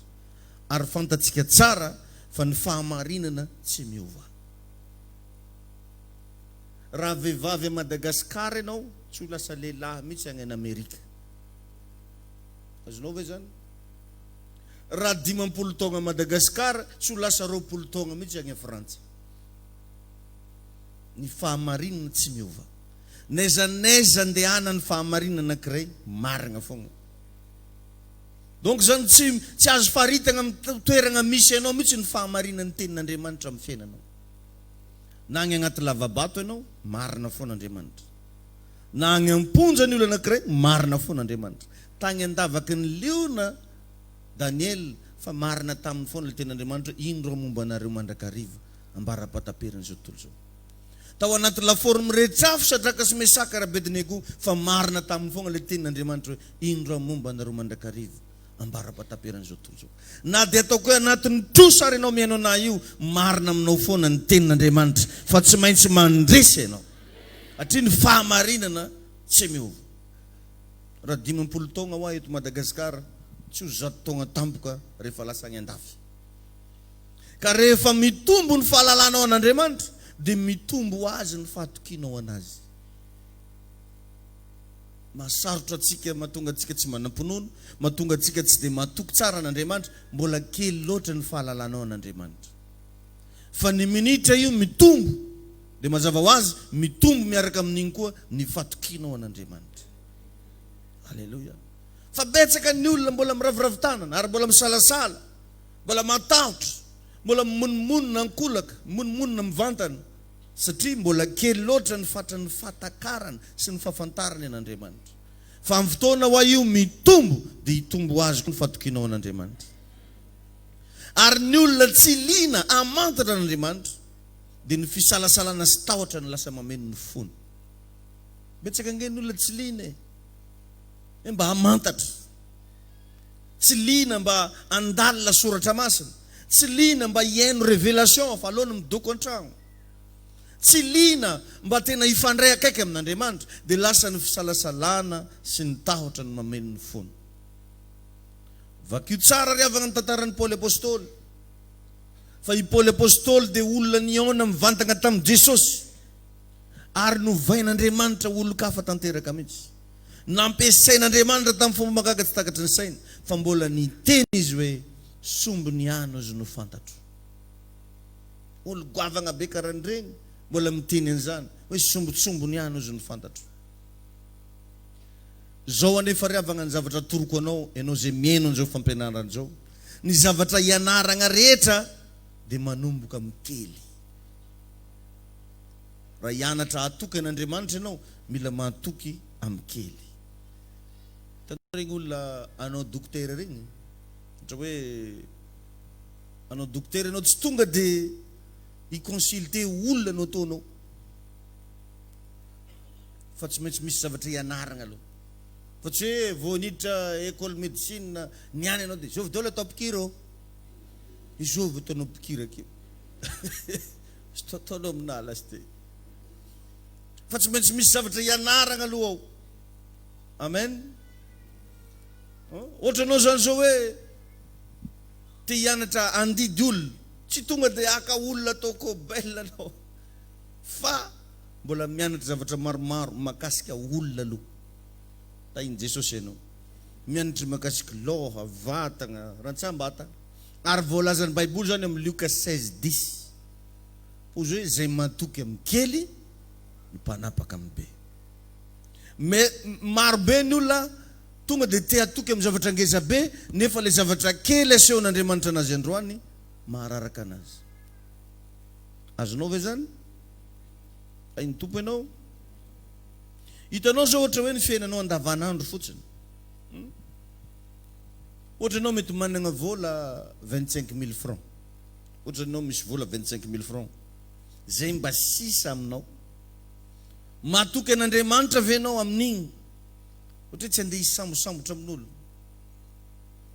Ary fantatsika tsara fa ny fahamarinana tsy miova. Raha vehivavy a Madagasikara ianao, tsy ho lasa lehilahy mihitsy agny an'Amerika. Azonao ve zany? Raha 50 taogna a Madagasikara, tsy ho lasa 20 taogna mihitsy agny a Frantsa. Ny fahamarinana tsy miova. Naiza andehana ny fahamarinana anankiray, marina fogna. Donc zany tsy azo faritana amin'ny toerana misy ianao mihitsy ny fahamarinana ny tenin'Andriamanitra amin'ny fiainanao. Na agny agnaty lavabato ianao, marina foana Andriamanitra. Na agny amponja ny olona anankiray, marina foana Andriamanitra. Tagny andavaky ny liona Daniel, fa marina tamin'ny foana le tenin'Andriamanitra, ino raha momba anareo mandrakariva, ambara-pataperiny zao tontolo zao. Tao anaty laforme rehetrafo Sadraka sy Mesaka ary Abednego, fa marina tamin'ny foana le tenin'Andriamanitra hoe ino raha momba anareo mandrakariva, ambara-pataperiny zao tontolo zao. Na dia ataoko hoe anatin'ny trosa ary ianao mihaino anahy io, marina aminao foana ny tenin'Andriamanitra, fa tsy maintsy mandresy ianao. Atria ny fahamarinana tsy miova. Raha 50 taogna ho ahy eto Madagasikara, tsy ho 100 taogna tampoka rehefa lasa agny andafy. Ka rehefa mitombo ny fahalalanao an'Andriamanitra, dia mitombo azy ny fahatokinao anazy. Mahasarotra atsika, mahatonga atsika tsy manam-pinono, mahatonga atsika tsy dia mahatoky tsara an'Andriamanitra, mbola kely loatra ny fahalalanao an'Andriamanitra. Fa ny minitra io mitombo, dia mazava ho azy, mitombo miaraka amin'iny koa ny fahatokinao an'Andriamanitra. Halleluja. Fa betsaka ny olona mbola miraviravin-tanana, ary mbola misalasala, mbola matahotra, mbola monmonina ankolaka, monmonina mivantana, satria mbola kely loatra ny fatran'ny fatakarana sy ny fahafantarany an'Andriamanitra. Fa amin'ny fotoana ho io mitombo, dia hitombo azy koa ny fatokianao an'Andriamanitra. Ary ny olona tsy liana amantatra an'Andriamanitra, dia ny fisalasalana sy tahotra ny lasa mameno ny fony. Betsaka ange ny olona tsy liana mba amantatra, tsy liana mba andalina soratra masina, tsy liana mba hiaino révélation fa aloha midoko an-tragno, tsy liana mba tena hifandray akaiky amin'Andriamanitra, dia lasa ny fisalasalana sy ny tahotra ny mameno ny fony. Vakio tsara riavana ny tantaran'ny Paoly apôstôly, fa i Paoly apôstôly dia olona niona mivantana tamin'i Jesosy, ary novain'Andriamanitra olo-kafa tanteraka mihitsy. Nampiasain'Andriamanitra tamin'ny fomba mahagaga tsy takatry ny saina, fa mbola niteny izy hoe sombony ano izy no fantatro. Olo goavagna be karaha an'ireny mbola miteny an'izany hoe sombotsombony ano izy no fantatro. Zao anefa riavagna ny zavatra toroko anao, ianao zay mihaino an'izao fampianarana zao, ny zavatra ianaragna rehetra dia manomboka mikely. Raha hianatra atoky an'Andriamanitra ianao, mila mahatoky amin'ny kely. Regny olona anao dokotera regny, ohatra hoe anao dokotera ianao tsy tonga dia hiconsulte olona no ataonao, fa tsy maintsy misy zavatra ianaragna aloha. Fa tsy hoe vao niditra école médecine niany ianao dia zao daholo atao pikira ô, izao ataonao pikira akeo. Sy ataonao aminala sy te. Fa tsy maintsy misy zavatra ianaragna aloha ao. Amen. Ohatra anao zany zao hoe te hianatra andidy olona, tsy tonga dia aka olona ataoko belle anao, fa mbola mianatra zavatra maromaro makasika olona aloha. Tainy Jesosy ianao mianatra makasika loha, vatagna, rantsam-bata. Ary voalazan'ny Baiboly zany amin'ny Luka 16:10, pozy hoe zay matoky amin'ny kely ny mpanapaka amin'ny be. Mais marobe ny olona tonga dia te hatoky amin'ny zavatra ngeza be, nefa le zavatra kely asehon'Andriamanitra anazy androany mahararaka anazy. Azonao ve zany? Ainy tompo ianao? Hitanao zao ohatra hoe ny fiainanao andavanandro fotsiny. Ohatra anao mety manana vola 25 000 francs. Ohatra anao misy vola 25 000 francs. Zay mba sisa aminao. Matoky an'Andriamanitra ve ianao amin'igny? Ohatra tsy andeha hisambosambotra amin'olo,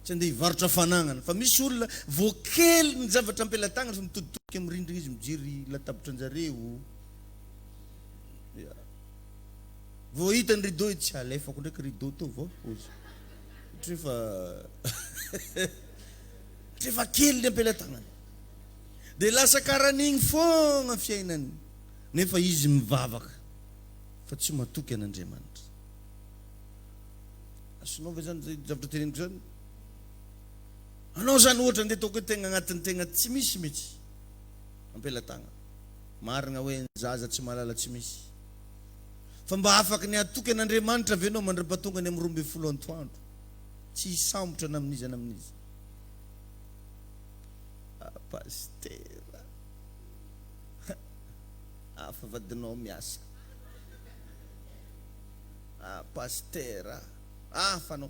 tsy andeha hivarotra fanagnana. Fa misy olona voakely ny zavatra ampelatagnana fa mitoditoky amin'ny rindrina izy mijery latabatra anjareo. Vao hita ny rideau tsy alefako ndraiky rideau tao vao ozy. Trefa kely ny ampelatagnana. Dia lasa karan'igny foagna fiainany, nefa izy mivavaka fa tsy matoky an'Andriamanitra. Asonao ve zany zay zavatra teneniko zany? Anao zany ohatra ndeha ataoko hoe tegna agnatin'ny tegna tsy misy mihitsy ampelatagna, marina hoe ny zaza tsy mahalala tsy misy, fa mba afaka ny atoky an'Andriamanitra ve anao mandra-pahatonga ny amin'ny 12 antoandro, tsy hisambotra namin'izy anamin'izy. Pastera afa vadinao miasa. Pastera afanao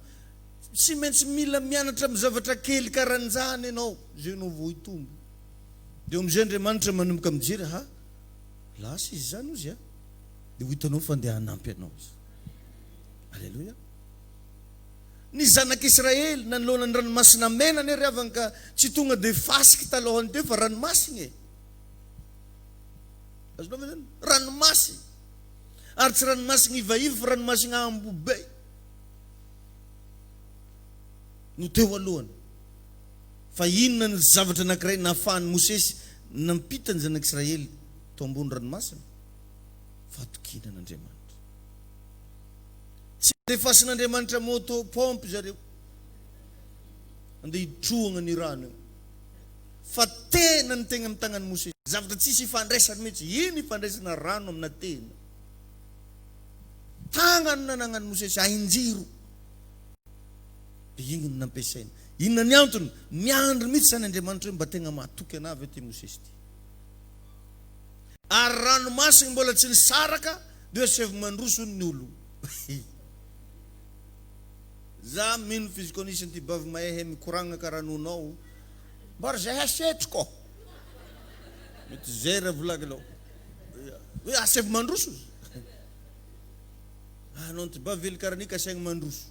tsy maintsy mila mianatra amin'ny zavatra kely karan'izany ianao, zay ianao vao hitombo. Dia amin'izay Andriamanitra manomboka mijery, ha lasa izy zany ozy a, dia ho hitanao fa andeha hanampy anao izy. Alleluia. Ny zanak'Israely nanoloana ny ranomasina mena ny riavana ka tsy tonga dia fasiky talohany teo fa ranomasina. Azonao ve zany? Ranomasina. Ary tsy ranomasina ivaiva fa ranomasina ambobe no teo alohany. Fa inona ny zavatra anankiray nahafahany Mosesy nampita ny zanak'Israely tao ambony ranomasina? Fatokinan'Andriamanitra. Tsy defasin'Andriamanitra moto pompe zareo andeha hitrohana ny rano io, fa tena ny tegna amin'ny tagnan'i Mosesy. Zavatra tsisy ifandraisany mihitsy. Ino ifandraisana rano amina tena? Tagnano nanangan'i Mosesy hainjiro. dia igny no nampiasaina. Inona ny antony? Miandry mihitsy zany Andriamanitra hoe mba tegna mahatoky anah avy ty Mosesy ty. Ary ranomasina mbola tsy nisaraka dia sevy mandroso ny olo. Za mino physiconiste ty bavy mahehe mikoragna ka ranonao. Mbar zay asetriko. Mety zay raha volaginao. Hoe asevy mandroso. Anao ty bavy vely karaha nika asaigny mandroso.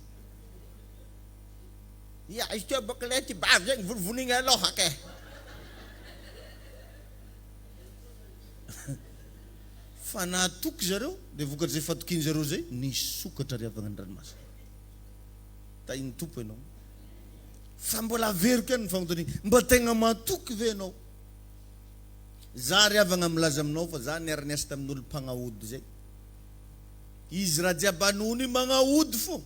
Ya, izy ty baka le ty bavy zegny vonigny aloha ke. Fa nahatoky zareo, dia vokatry zay fatokiny zareo zay, nisokatra ry avagna ny ranomasina. Tainy tompo ianao. Fa mbola veriko ihany ny fanontaniana, mba tegna mahatoky ve ianao? Za ry avagna milaza aminao fa za niara-niasa tamin'olo mpanaody zay. Izy raha jiabanony magnaody fo.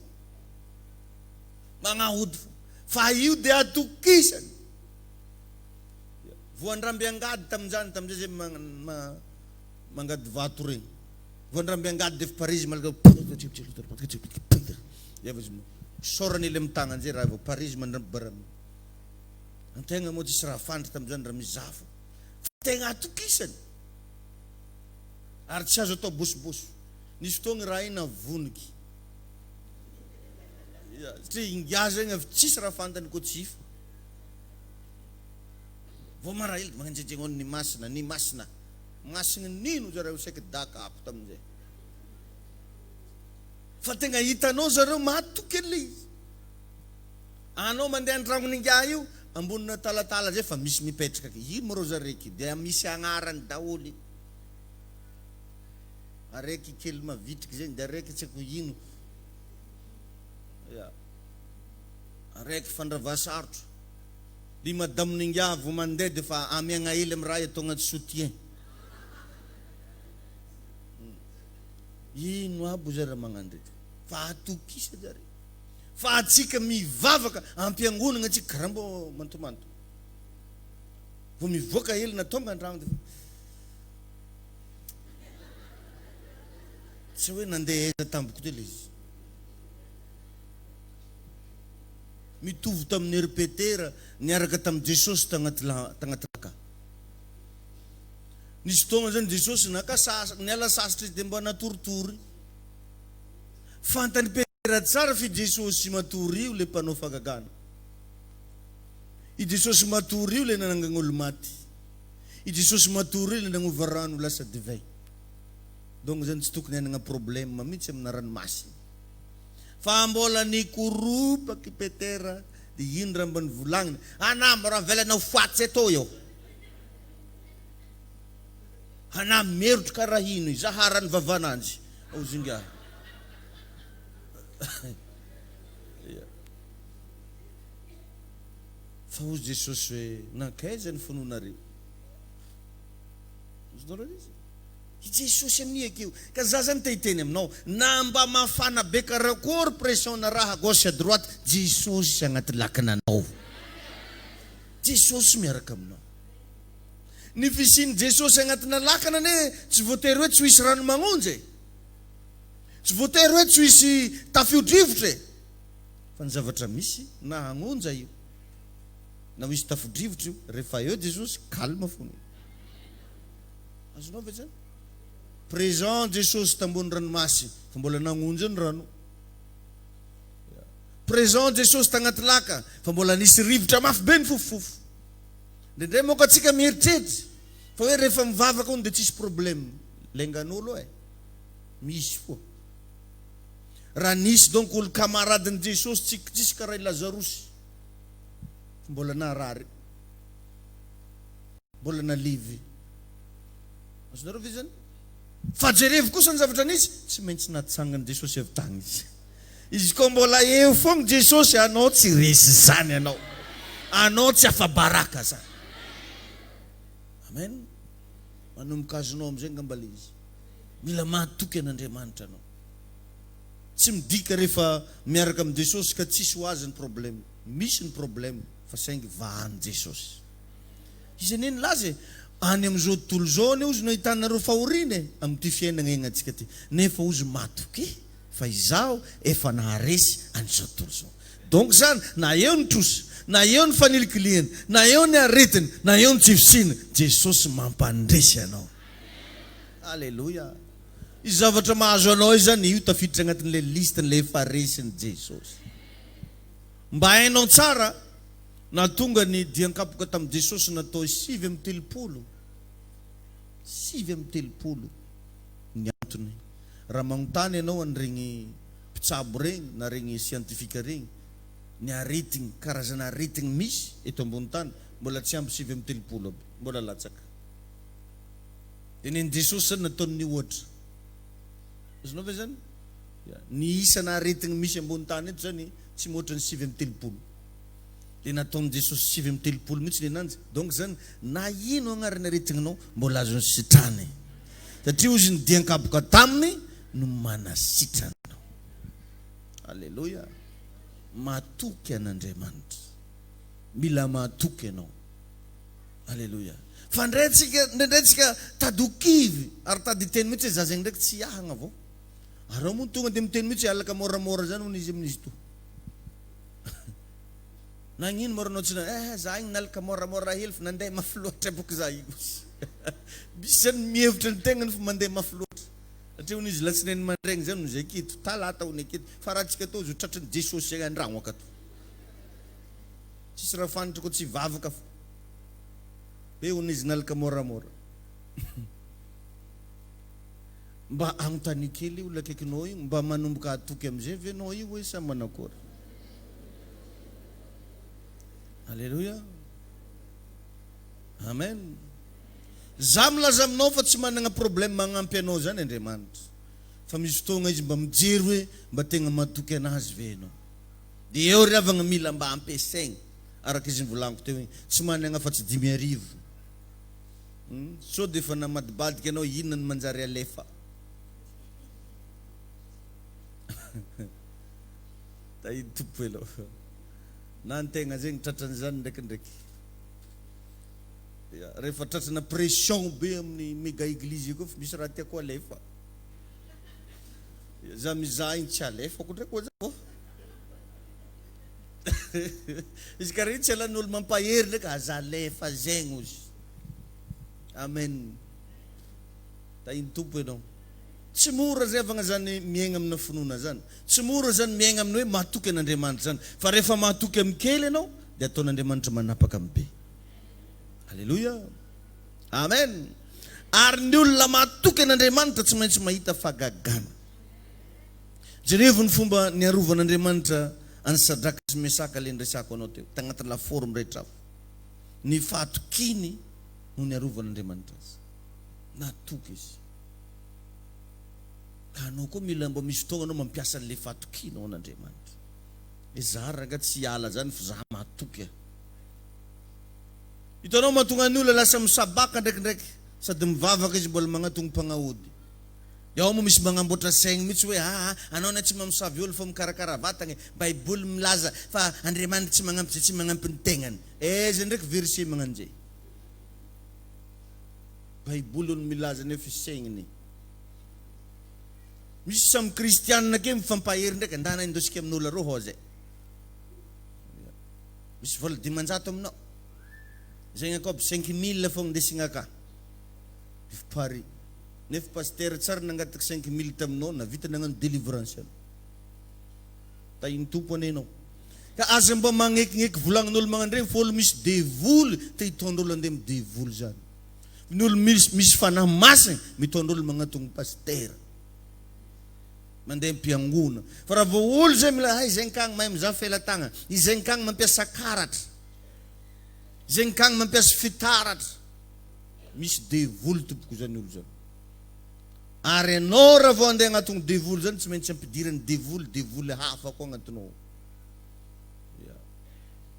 Magnaody fo. Fa io dia atokisany. Voandramby angady tamin'izany tamin'izay zay mangady vato regny. Voandramby angady dia Paris malaga sorany ile mitagna zay raha vao Paris mandramby barami. Antegna moa tsisy raha fantatra tamin'izany raha mizafo. Tegna atokisany. Ary tsy azo atao bosiboso. Nisy fotoagna raha ina voniky. Satria ingaza igny avy tsisy raha fantany ko tsy ifa. Vao mara hely magnanjejegno ny masina, ny masina. Masina nino zareo saika daka apo tamin'izay. Fa tegna hitanao zareo mahatoky an'ilay izy. Anao mandeha an-tragnony nga io, ambonina talatala zay fa misy mipetraka ke. Ino marô zareky? Dia misy agnarany daholy. Araiky kely mavitriky zegny, dia araiky tsy haiko ino. Araiky fandravasarotro. Dia madamony nga vao mandeha dia fa amiagna hely amin'ny raha atao agnaty soutien. Ino aby zay raha magnano reky? Fa atokisa zare. Fa atsika mivavaka ampiangonana atsika karaha mbô mantomanto. Vao mivoaka hely na tonga an-dragno dia tsy hoe nandeha eza tamboko telo izy. Mitovy tamin'ny repetera niaraka tamin'i Jesosy tagnaty laka. Nisy fotoagna zany Jesosy niala sasatra izy dia mba natoritory. Fantany Petera tsara fi Jesosy matory io le mpanao fagagana. I Jesosy matory io le nanangan'olo maty. I Jesosy matory io le nanova rano lasa divay. Donc zany tsy tokony hanana problème mihitsy amina ranomasina. Fa mbola nikoropaky Petera dia ino raha mba nivolagnina? Anà mba raha velanao fatsy atao eo. Anà merotro karaha ino izy, zaharany vavananjy. Ao zingahy. Fa hozy Jesosy hoe nankaiza ny finoanareo? Ozinareo izy? I Jesosy amin'io akeo. Ka za zany tehiteny aminao, na mba mafana be karakory pression na raha gauche à droite, Jesosy agnaty lakananao. Jesosy miaraka aminao. Ny fisiny Jesosy agnatina lakana ne tsy voatery hoe tsy hisy rano magnonjy. Tsy voatery hoe tsy hisy tafio-drivotra. Fa ny zavatra misy na hangonja io. Na misy tafio-drivotra io, rehefa eo Jesosy calme foana. Azonao ve zany? Présent Jesosy tambony ranomasina fa mbola nangonja ny rano. Présent Jesosy tagnaty laka fa mbola nisy rivotra mafy be ny fofofofo. Ndrendray moka atsika mieritreritra fa hoe rehefa mivavaka on dia tsisy problème. Lengan'olo misy foa. Raha nisy donc olo kamaradin' Jesosy tsisy karaha Lazarosy mbola narary, mbola nalivy. Azonareo ve zany? Fa jerevo kosa ny zavatra nisy tsy maintsy natsangany Jesosy avy tagny izy. Izy koa mbola eo fogna Jesosy, anao tsy resy zany anao. Anao tsy afa-baraka zany. Amen. Manomboka azonao amizay ngambala izy. Mila mahatoky an'Andriamanitra anao. Tsy midika rehefa miaraka amin'ny Jesosy ka tsisy ho azy ny problème. Misy ny problème fa saingy vahan'i Jesosy. Izy aneny laza any amin'izao tontolo zao ne ozy no ahitanareo fahoriana amin'ity fiainana egny antsika ty. Nefa ozy matoky fa izaho efa naharesy an'izao tontolo zao. donc zany na eo ny trosy na eo ny fanilikiliana na eo ny aretina na eo ny tsifisina Jesosy mampandresy anao. Alleluia. Izy zavatra mahazo anao izy zany io tafiditra agnatin'le listan'le efa resiny Jesosy. Mba hainao tsara na tonga ny diankapoka tamin'i Jesosy natao 7:30. 7:30 ny antony. Raha magnontany ianao an'iregny mpitsabo regny na regny scientifique regny ny aretigny karazana aretigny misy eto ambony tany mbola tsy ampy 7:30 aby, mbola latsaka. Tenen'i Jesosy zany nataony ny ohatra. Azonao ve zany? Ny isana aretigny misy ambony tany eto zany tsy mihoatra ny 7:30. Dia nataon'i Jesosy 7:30 mihitsy ny ananjy. Donc zany na ino agnarany aretigninao mbola azony sitrany. Satria ozy ny diankapoka taminy no manasitrana. Alleluia. Matoky an'Andriamanitra. Mila matoky ianao. Alleluia. Fa ndraindraitsika tadokivy ary tady teny mihitsy zazagny ndraiky tsy ahagna avao. Arao moa tonga dia miteny mihitsy alaka moramora zany hono izy amin'izy to. Nagnino moranao tsy na za igny nalaka moramora hely fa nandeha mafy loatra boka za io. Misy zany mihevitra ny tegnany fa mandeha mafy loatra. Satria hono izy latsinainy mandregny zany no zay akito talata hono akito fa raha tsika to zo tratran'ny Jesosy zay andragno akato. Tsisy raha fanitra ko tsy vavaka fa be hono izy nalaka moramora. Mba anontany kely olona akaikinao io mba manomboka atoky am'izay ve anao io hoe sa manakory. Alleluia. Amen. Za milaza aminao fa tsy manana problème magnampy anao zany Andriamanitra. Fa misy fotoagna izy mba mijery hoe mba tegna matoky anazy ve anao. Dia eo riavagna mila mba ampiasaigny. Araka izy nivolaniko teo hoe tsy manana fa tsy 10,000. So dia efa namadibadika anao inona ny manjary alefa. Tahiny tompo elo. Na ny tegna zegny tratran'izany ndraikindraiky. Rehefa tratrana pression be amin'ny méga église io koa fa misy raha tiako alefa. Za mizaha igny tsy alefako ndraiky koa za. Izy karaha tsy alan'olo mampahery ndraiky aza alefa zegny ozy. Amen. Tahiny tompo ianao. Tsy mora zay avagna zany miaigna amina finoana zany. Tsy mora zany miaigna amin'ny hoe matoky an'Andriamanitra zany. Fa rehefa matoky amin'ny kely ianao dia ataon'Andriamanitra manapaka amin'ny be. Alleluia. Amen. Ary ny olona matoky an'Andriamanitra tsy maintsy mahita fahagagana. Jerevy ny fomba niarovan'Andriamanitra any Sadraka sy Mesaka le nresako anao teo tagnatin'ny laforme rehetra avy. Ny fahatokiny no niarovan'Andriamanitra azy. Natoky izy. Ka anao koa mila mba misy fotoagna anao mampiasa an'le fahatokinao an'Andriamanitra. Za raga tsy ala zany fa za matoky. Hitanao mahatonga ny olona lasa misabaka ndraikindraiky sady mivavaka izy mbola magnatony mpagnahody. Dia ao moa misy magnamboatra saigny mihitsy hoe anao na tsy mamosavy olo fa mikarakara vatagna. Baiboly milaza fa Andriamanitra tsy magnampy zay tsy magnampy ny tegnany. Zay ndraiky verset magnanjay. Baiboly olo milaza nefa saigniny. Misy samy kristianina ke mifampahery ndraiky andana indosika amin'olo roho zay. Misy vola 500 aminao. Zegny akoby 5,000 fogna ndesigna ka. Pari. Nefa pasteur tsara nangataka 5,000 taminao na vita nagnano délivrance. Tahiny tompo anenao. Ka aza mba magnekineky volagnin'olo magnandregny fa olo misy devoly te hitondra olo andeha midevoly zany. Ny olo misy fanahy masina mitondra olo magnatony pasteur. Mandeha mpiangona. Fa raha vao olo zay mila izay kagny mahay mizaha felatagna. Izay kagny mampiasa karatra. Izay kagny mampiasa fitaratra. Misy devoly tompoko zany olo zany. Ary anao raha vao andeha agnatony devoly zany tsy maintsy ampidirany devoly hafa koa agnatinao.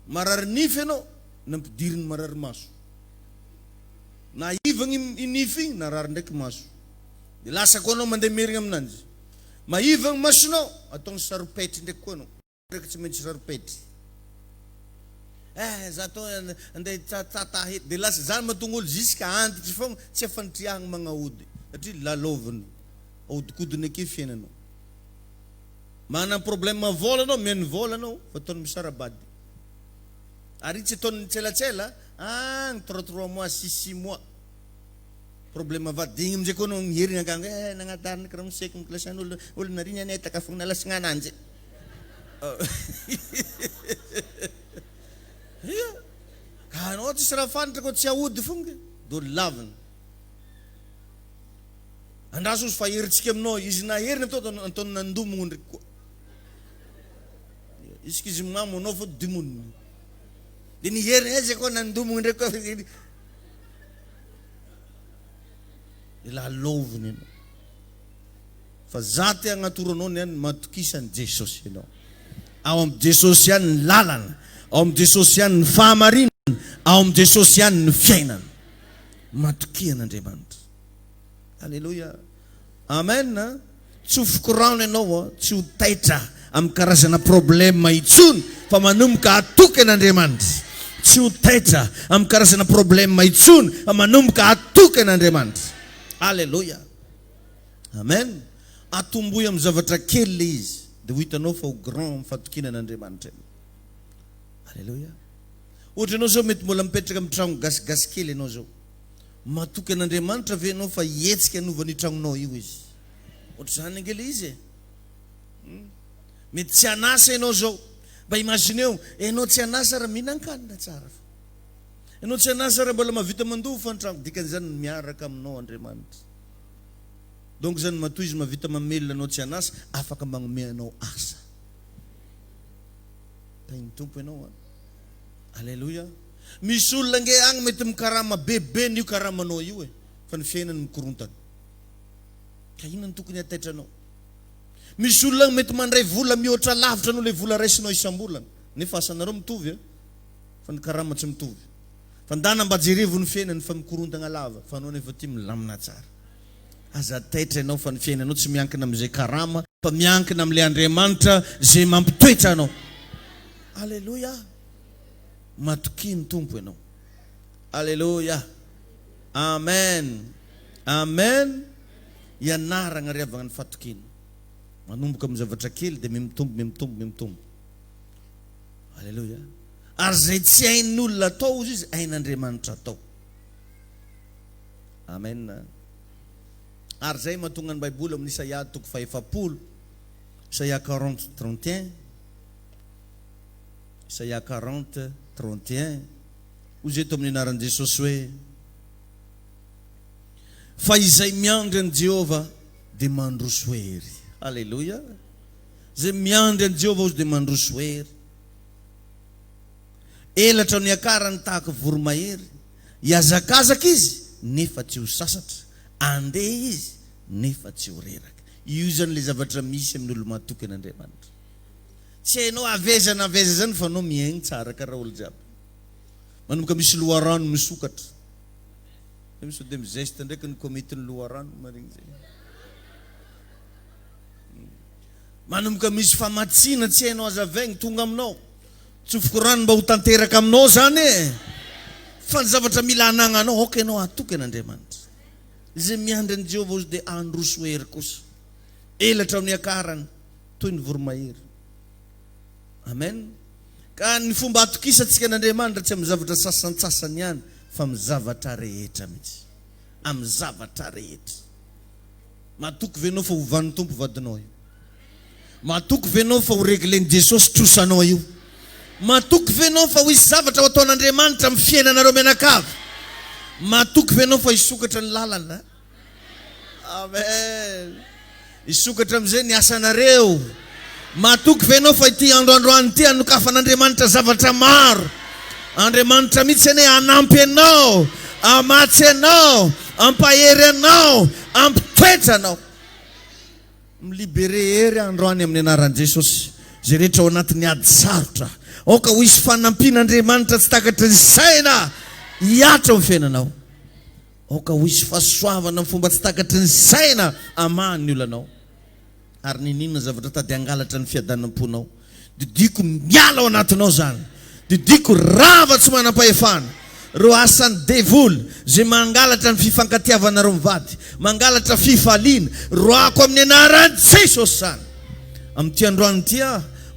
Marary nify anao nampidiriny marary maso. Na ivagny nify igny narary ndraiky maso. Dia lasa koa anao mandeha merigna aminanjy. Maivagny masonao ataony saropetry ndraiky koa anao. Ndraiky tsy maintsy saropetry. Za to andeha tata hety. Dia lasa zany mahatonga olo ziska antitry fogna tsy afanitriahagny magnahody. Satria lalovany ahodikodiny ake fiainanao. Mana problema vola anao, meny vola anao, fa ataony misarabady. Ary tsy ataony tselatsela, ny 3 mois, 6 mois. Problema vadigny amin'izay koa anao miherigna agango, nagnadarina karaha miseky mikilasan'olo, olo nariny anay takafogna nalasagna ananjy. Ka anao tsisy raha fantatra koa tsy ahody fonga, do lavina. Andraso fa herintsika aminao, izy naherina ataony nandomogno ndraiky koa. Izy mamo anao fa dimonina. Dia niherina izy koa nandomogno ndraiky koa. Ila loviny ianao. Fa zaty agnatoro anao niany matokisany Jesosy ianao. Ao amin'ny Jesosy ihany ny lalana, ao amin'ny Jesosy ihany ny fahamarinana, ao amin'ny Jesosy ihany ny fiainana. Matokian'Andriamanitra. Alléluia. Amen. Tsy ho fikorana ianao, tsy ho taitra amin'ny karazana problema intsony, fa manomboka atoky an'Andriamanitra. Tsy ho taitra amin'ny karazana problema intsony, fa manomboka atoky an'Andriamanitra. Alléluia. Amen. Atomboy amin'ny zavatra kely le izy, dia ho hitanao fa ho grand mifatokina an'Andriamanitra. Alléluia. Ohatra ianao zao mety mbola mipetraka amin'ny trano gasigasy kely ianao zao. Matoky an'Andriamanitra ve ianao fa hetsika hanovany tragnonao io izy. Ohatra zany angely izy. Mety tsy anasa ianao zao. Mba imagineo, ianao tsy anasa raha mihinan-kanina tsara. Ianao tsy anasa raha mbola mahavita mandoa fa ny trano. Dikan'izany miaraka aminao Andriamanitra. Donc zany matoy izy mahavita mamelona anao tsy anasa, afaka magnome anao asa. Tainy tompo ianao. Alléluia. Misy olona nge agny mety mikarama bebe n'io karamanao io fa ny fiainany mikorontana. Ka inona ny tokony hataitra anao? Misy olona mety mandray vola mihoatra lavitra anao le vola raisinao isam-bolana. Nefa asanareo mitovy fa ny karama tsy mitovy. Fa ndana mba jerevo ny fiainany fa mikorontana lava, fa anao nefa ty milamina tsara. Aza taitra ianao fa ny fiainanao tsy miankina amin'izay karama, fa miankina amin'ilay Andriamanitra zay mampitoetra anao. Alléluia. Matokiny tompo ianao. Alléluia. Amen. Amen. Ianaragna riavagna ny fatokina. Manomboka amin'ny zavatra kely dia mitombo. Alléluia. Ary zay tsy hain'olona atao izy hain'Andriamanitra atao. Amen. Ary zay mahatonga ny Baiboly amin'ny Isaia 40, Isaia 40:31. Isaia 40:31. Hoy eto amin'ny anaran'i Jesosy hoe: fa izay miandry an'i Jehova dia mandroso hery. Alléluia. Zay miandry an'i Jehova dia mandroso hery. Elatra ny akarany tahaka voromahery, hiazakazaka izy nefa tsy ho sasatra, andeha izy nefa tsy ho reraka. Io zany le zavatra misy amin'ny olo matoky an'Andriamanitra. Tsy hainao avezana zany fa anao miaigny tsara karaha olo jiaby. Manomboka misy loharano misokatra. Misy dia mizesta ndraiky ny komitiny loharano marigny zay. Manomboka misy famatsina tsy hainao azavaigny tonga aminao. Tsy fikorano mba ho tanteraka aminao zany fa ny zavatra mila anananao, ok ianao atoky an'Andriamanitra. Zay miandry an'i Jehova izy dia androso hery kosa. Elatra amin'ny akarany toy ny voromahery. Amen. Ka ny fomba atokisantsika an'Andriamanitra tsy amin'ny zavatra sasantsasany ihany, fa amin'ny zavatra rehetra mihitsy. Amin'ny zavatra rehetra. Matoky ve ianao fa hovan'ny tompo vadinao io? Matoky ve ianao fa ho reglen'i Jesosy trosanao io? Matoky ve ianao fa ho isy zavatra ho ataon'Andriamanitra amin'ny fiainanareo mianakavy? Matoky ve ianao fa hisokatra ny lalana? Amen. Hisokatra amin'izay ny asanareo. Matoky ve ianao fa ity androandroany ity anokafan'Andriamanitra zavatra maro. Andriamanitra mihitsy ane anampy anao, amatsy anao, ampahery anao, ampitoetra anao. Milibere hery androany amin'ny anaran'i Jesosy zay rehetra ao anatin'ny ady sarotra. Oka ho isy fanampin'Andriamanitra tsy takatry ny saina hiatra amin'ny fiainanao. Oka ho isy fahasoavana amin'ny fomba tsy takatry ny saina amahany olanao. Ary ninona zavatra tady angalatra ny fiadanam-ponao, didiko miala ao anatinao zany. Didiko rava tsy manam-pahefana. Ro asan'ny devoly zay mangalatra ny fifankatiavanareo mivady, mangalatra fifaliana, roako amin'ny anaran'i Jesosy zany. Amin'ity androany ity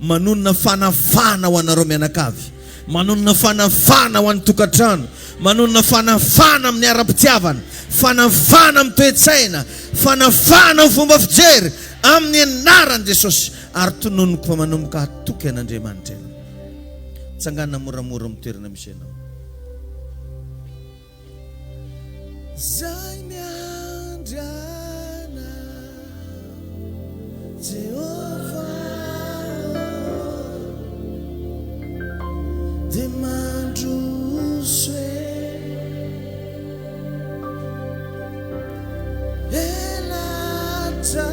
manonona fanafana ho anareo mianakavy, manonona fanafana ho an'ny tokantrano, manonona fanafana amin'ny ara-pitiavana, fanafana amin'ny toe-tsaina, fanafana amin'ny fomba fijery amin'ny anaran'i Jesosy. Ary tononoko fa manomboka hatoky an'Andriamanitra ianao. Tsangana moramora amin'ny toerana misy ianao. Zay miandrana Jehovah de mandroswe elata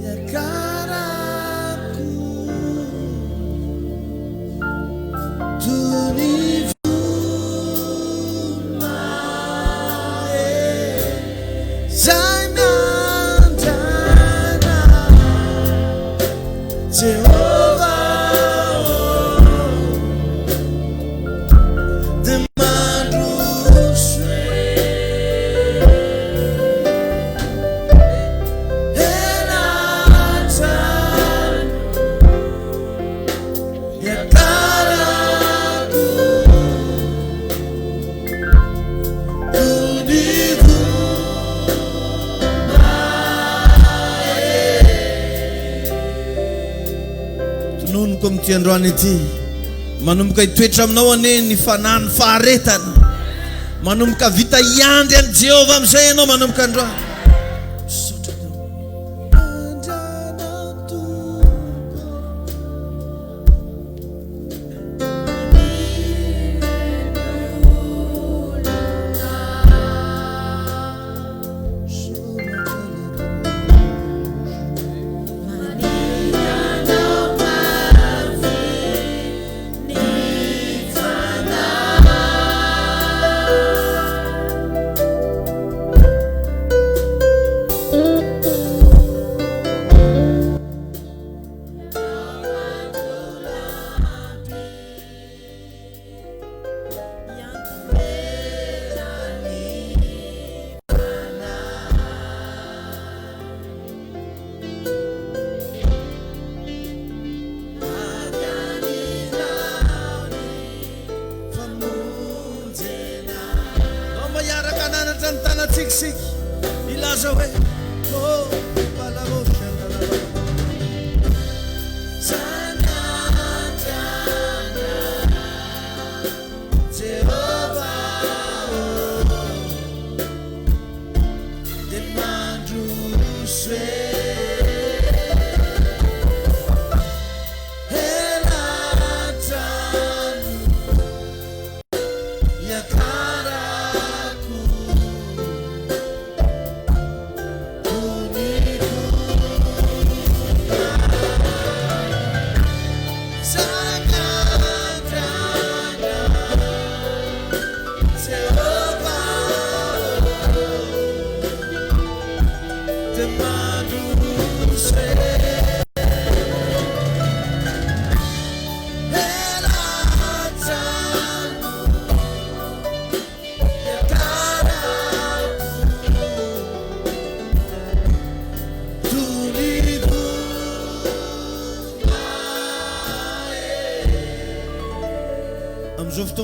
yakaraku tunivuma zainandana Jehovah Ty androany ity manomboka hitoetra aminao ane ny fanahy ny faharetana, manomboka vita iandry any Jehovah amin'izay ianao manomboka androany.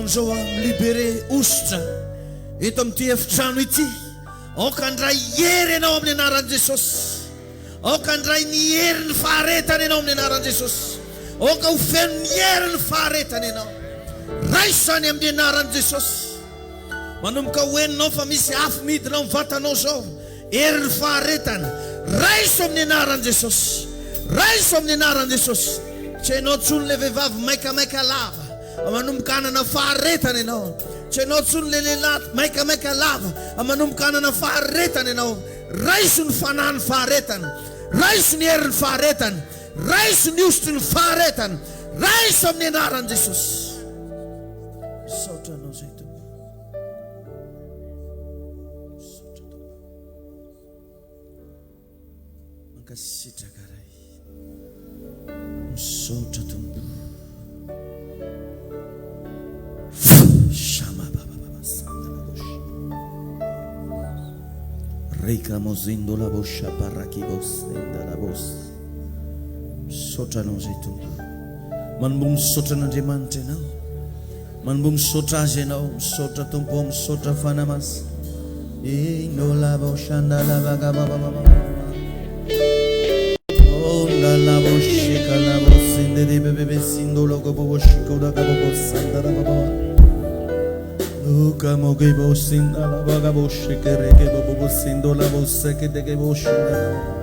Zao libéré ostra eto amin'ity efitrano ity, aoka andray hery ianao amin'ny anaran'i Jesosy, aoka andray ny hery ny faharetana ianao amin'ny anaran'i Jesosy, aoka ho feno ny hery ny faharetana ianao, raisany amin'ny anaran'i Jesosy. Manomboka hoeninao fa misy afo midinao amin'ny vatanao zao, hery ny faharetana raiso amin'ny anaran'i Jesosy, raiso amin'ny anaran'i Jesosy. Tsy hainao tsony le vehivavy maikamaika lava manomboka hanana faharetana ianao, tsy hainao tsony le lehilahy maikamaika lava manomboka hanana faharetana ianao. Raiso ny fanahy ny faharetana, raiso ny hery ny faharetana, raiso ny osotry ny faharetana, raiso amin'ny anaran'i Jesosy. Saotra anao zay tompo, saotra tompo, mankasitraka ray, misaotra tompo. Rika mozindo la bosha parakibos enda la bos. Sotra no zetu. Manbum sotra n'Andriamanitra ianao. Manbum sotra azy ianao, misotra tompo, misotra fanamasina. Indo la bosha ndala vagababa. Onda la boshika la bosinde de bebe sindo logo boshiko da gabo sandara baba. Luka moge bosinda la vaga boshike rege bobo sindo la boseke de ge boshinda.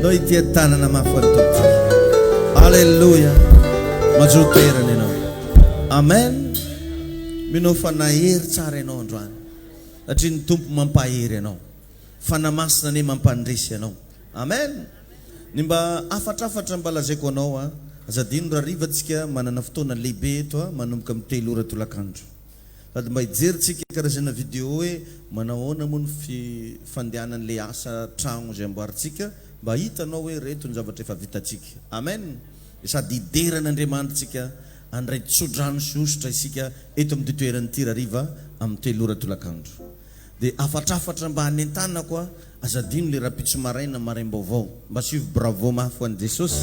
Noi ti tanana mafantuti. Alleluia. Majuterana ianao. Amen. Mino fanahery tsara ianao androany. Satria ny tompo mampahery ianao. Fanamasina ne mampandresy ianao. Amen. Ny mba afatrafatra mba lazaiko anao azadino raha rivatsika manana fotoana lehibe eto manomboka amin'ny 3 ora tolakandro. Sady mba hijerytsika karazana vidéo hoe manahoana moa ny fandehanan'le asa tragno izay amboaritsika mba hitanao hoe reto ny zavatra efa vitatsika. Amen. Sady hideran'Andriamanitra tsika andray tsodrano sy ositra isika eto amin'ny toerana ity riva amin'ny 3 ora tolakandro. Dia afatrafatra mba hanentana koa azadino le rapitso maraina maraim-baovao mba sivy bravo mafy ho an'i Jesosy.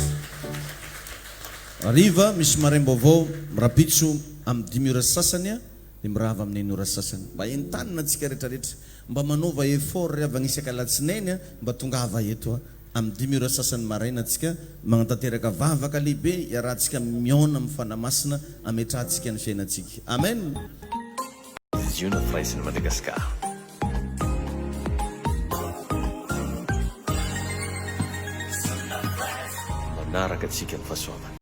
Riva misy maraim-baovao rapitso amin'ny 5 ora sasany dia mirava amin'ny 9 ora sasany. Mba entanina antsika rehetrarehetra mba manova effort ry avy isaka alatsinainy mba tongava eto amin'ny 5 ora sasany maraina antsika magnatanteraka vavaka lehibe iarahantsika miona amin'ny fanamasina ametrahantsika ny fiainantsika. Amen. Izy io na firaisiny Madagasikara. Manaraka antsika ny fahasoavana.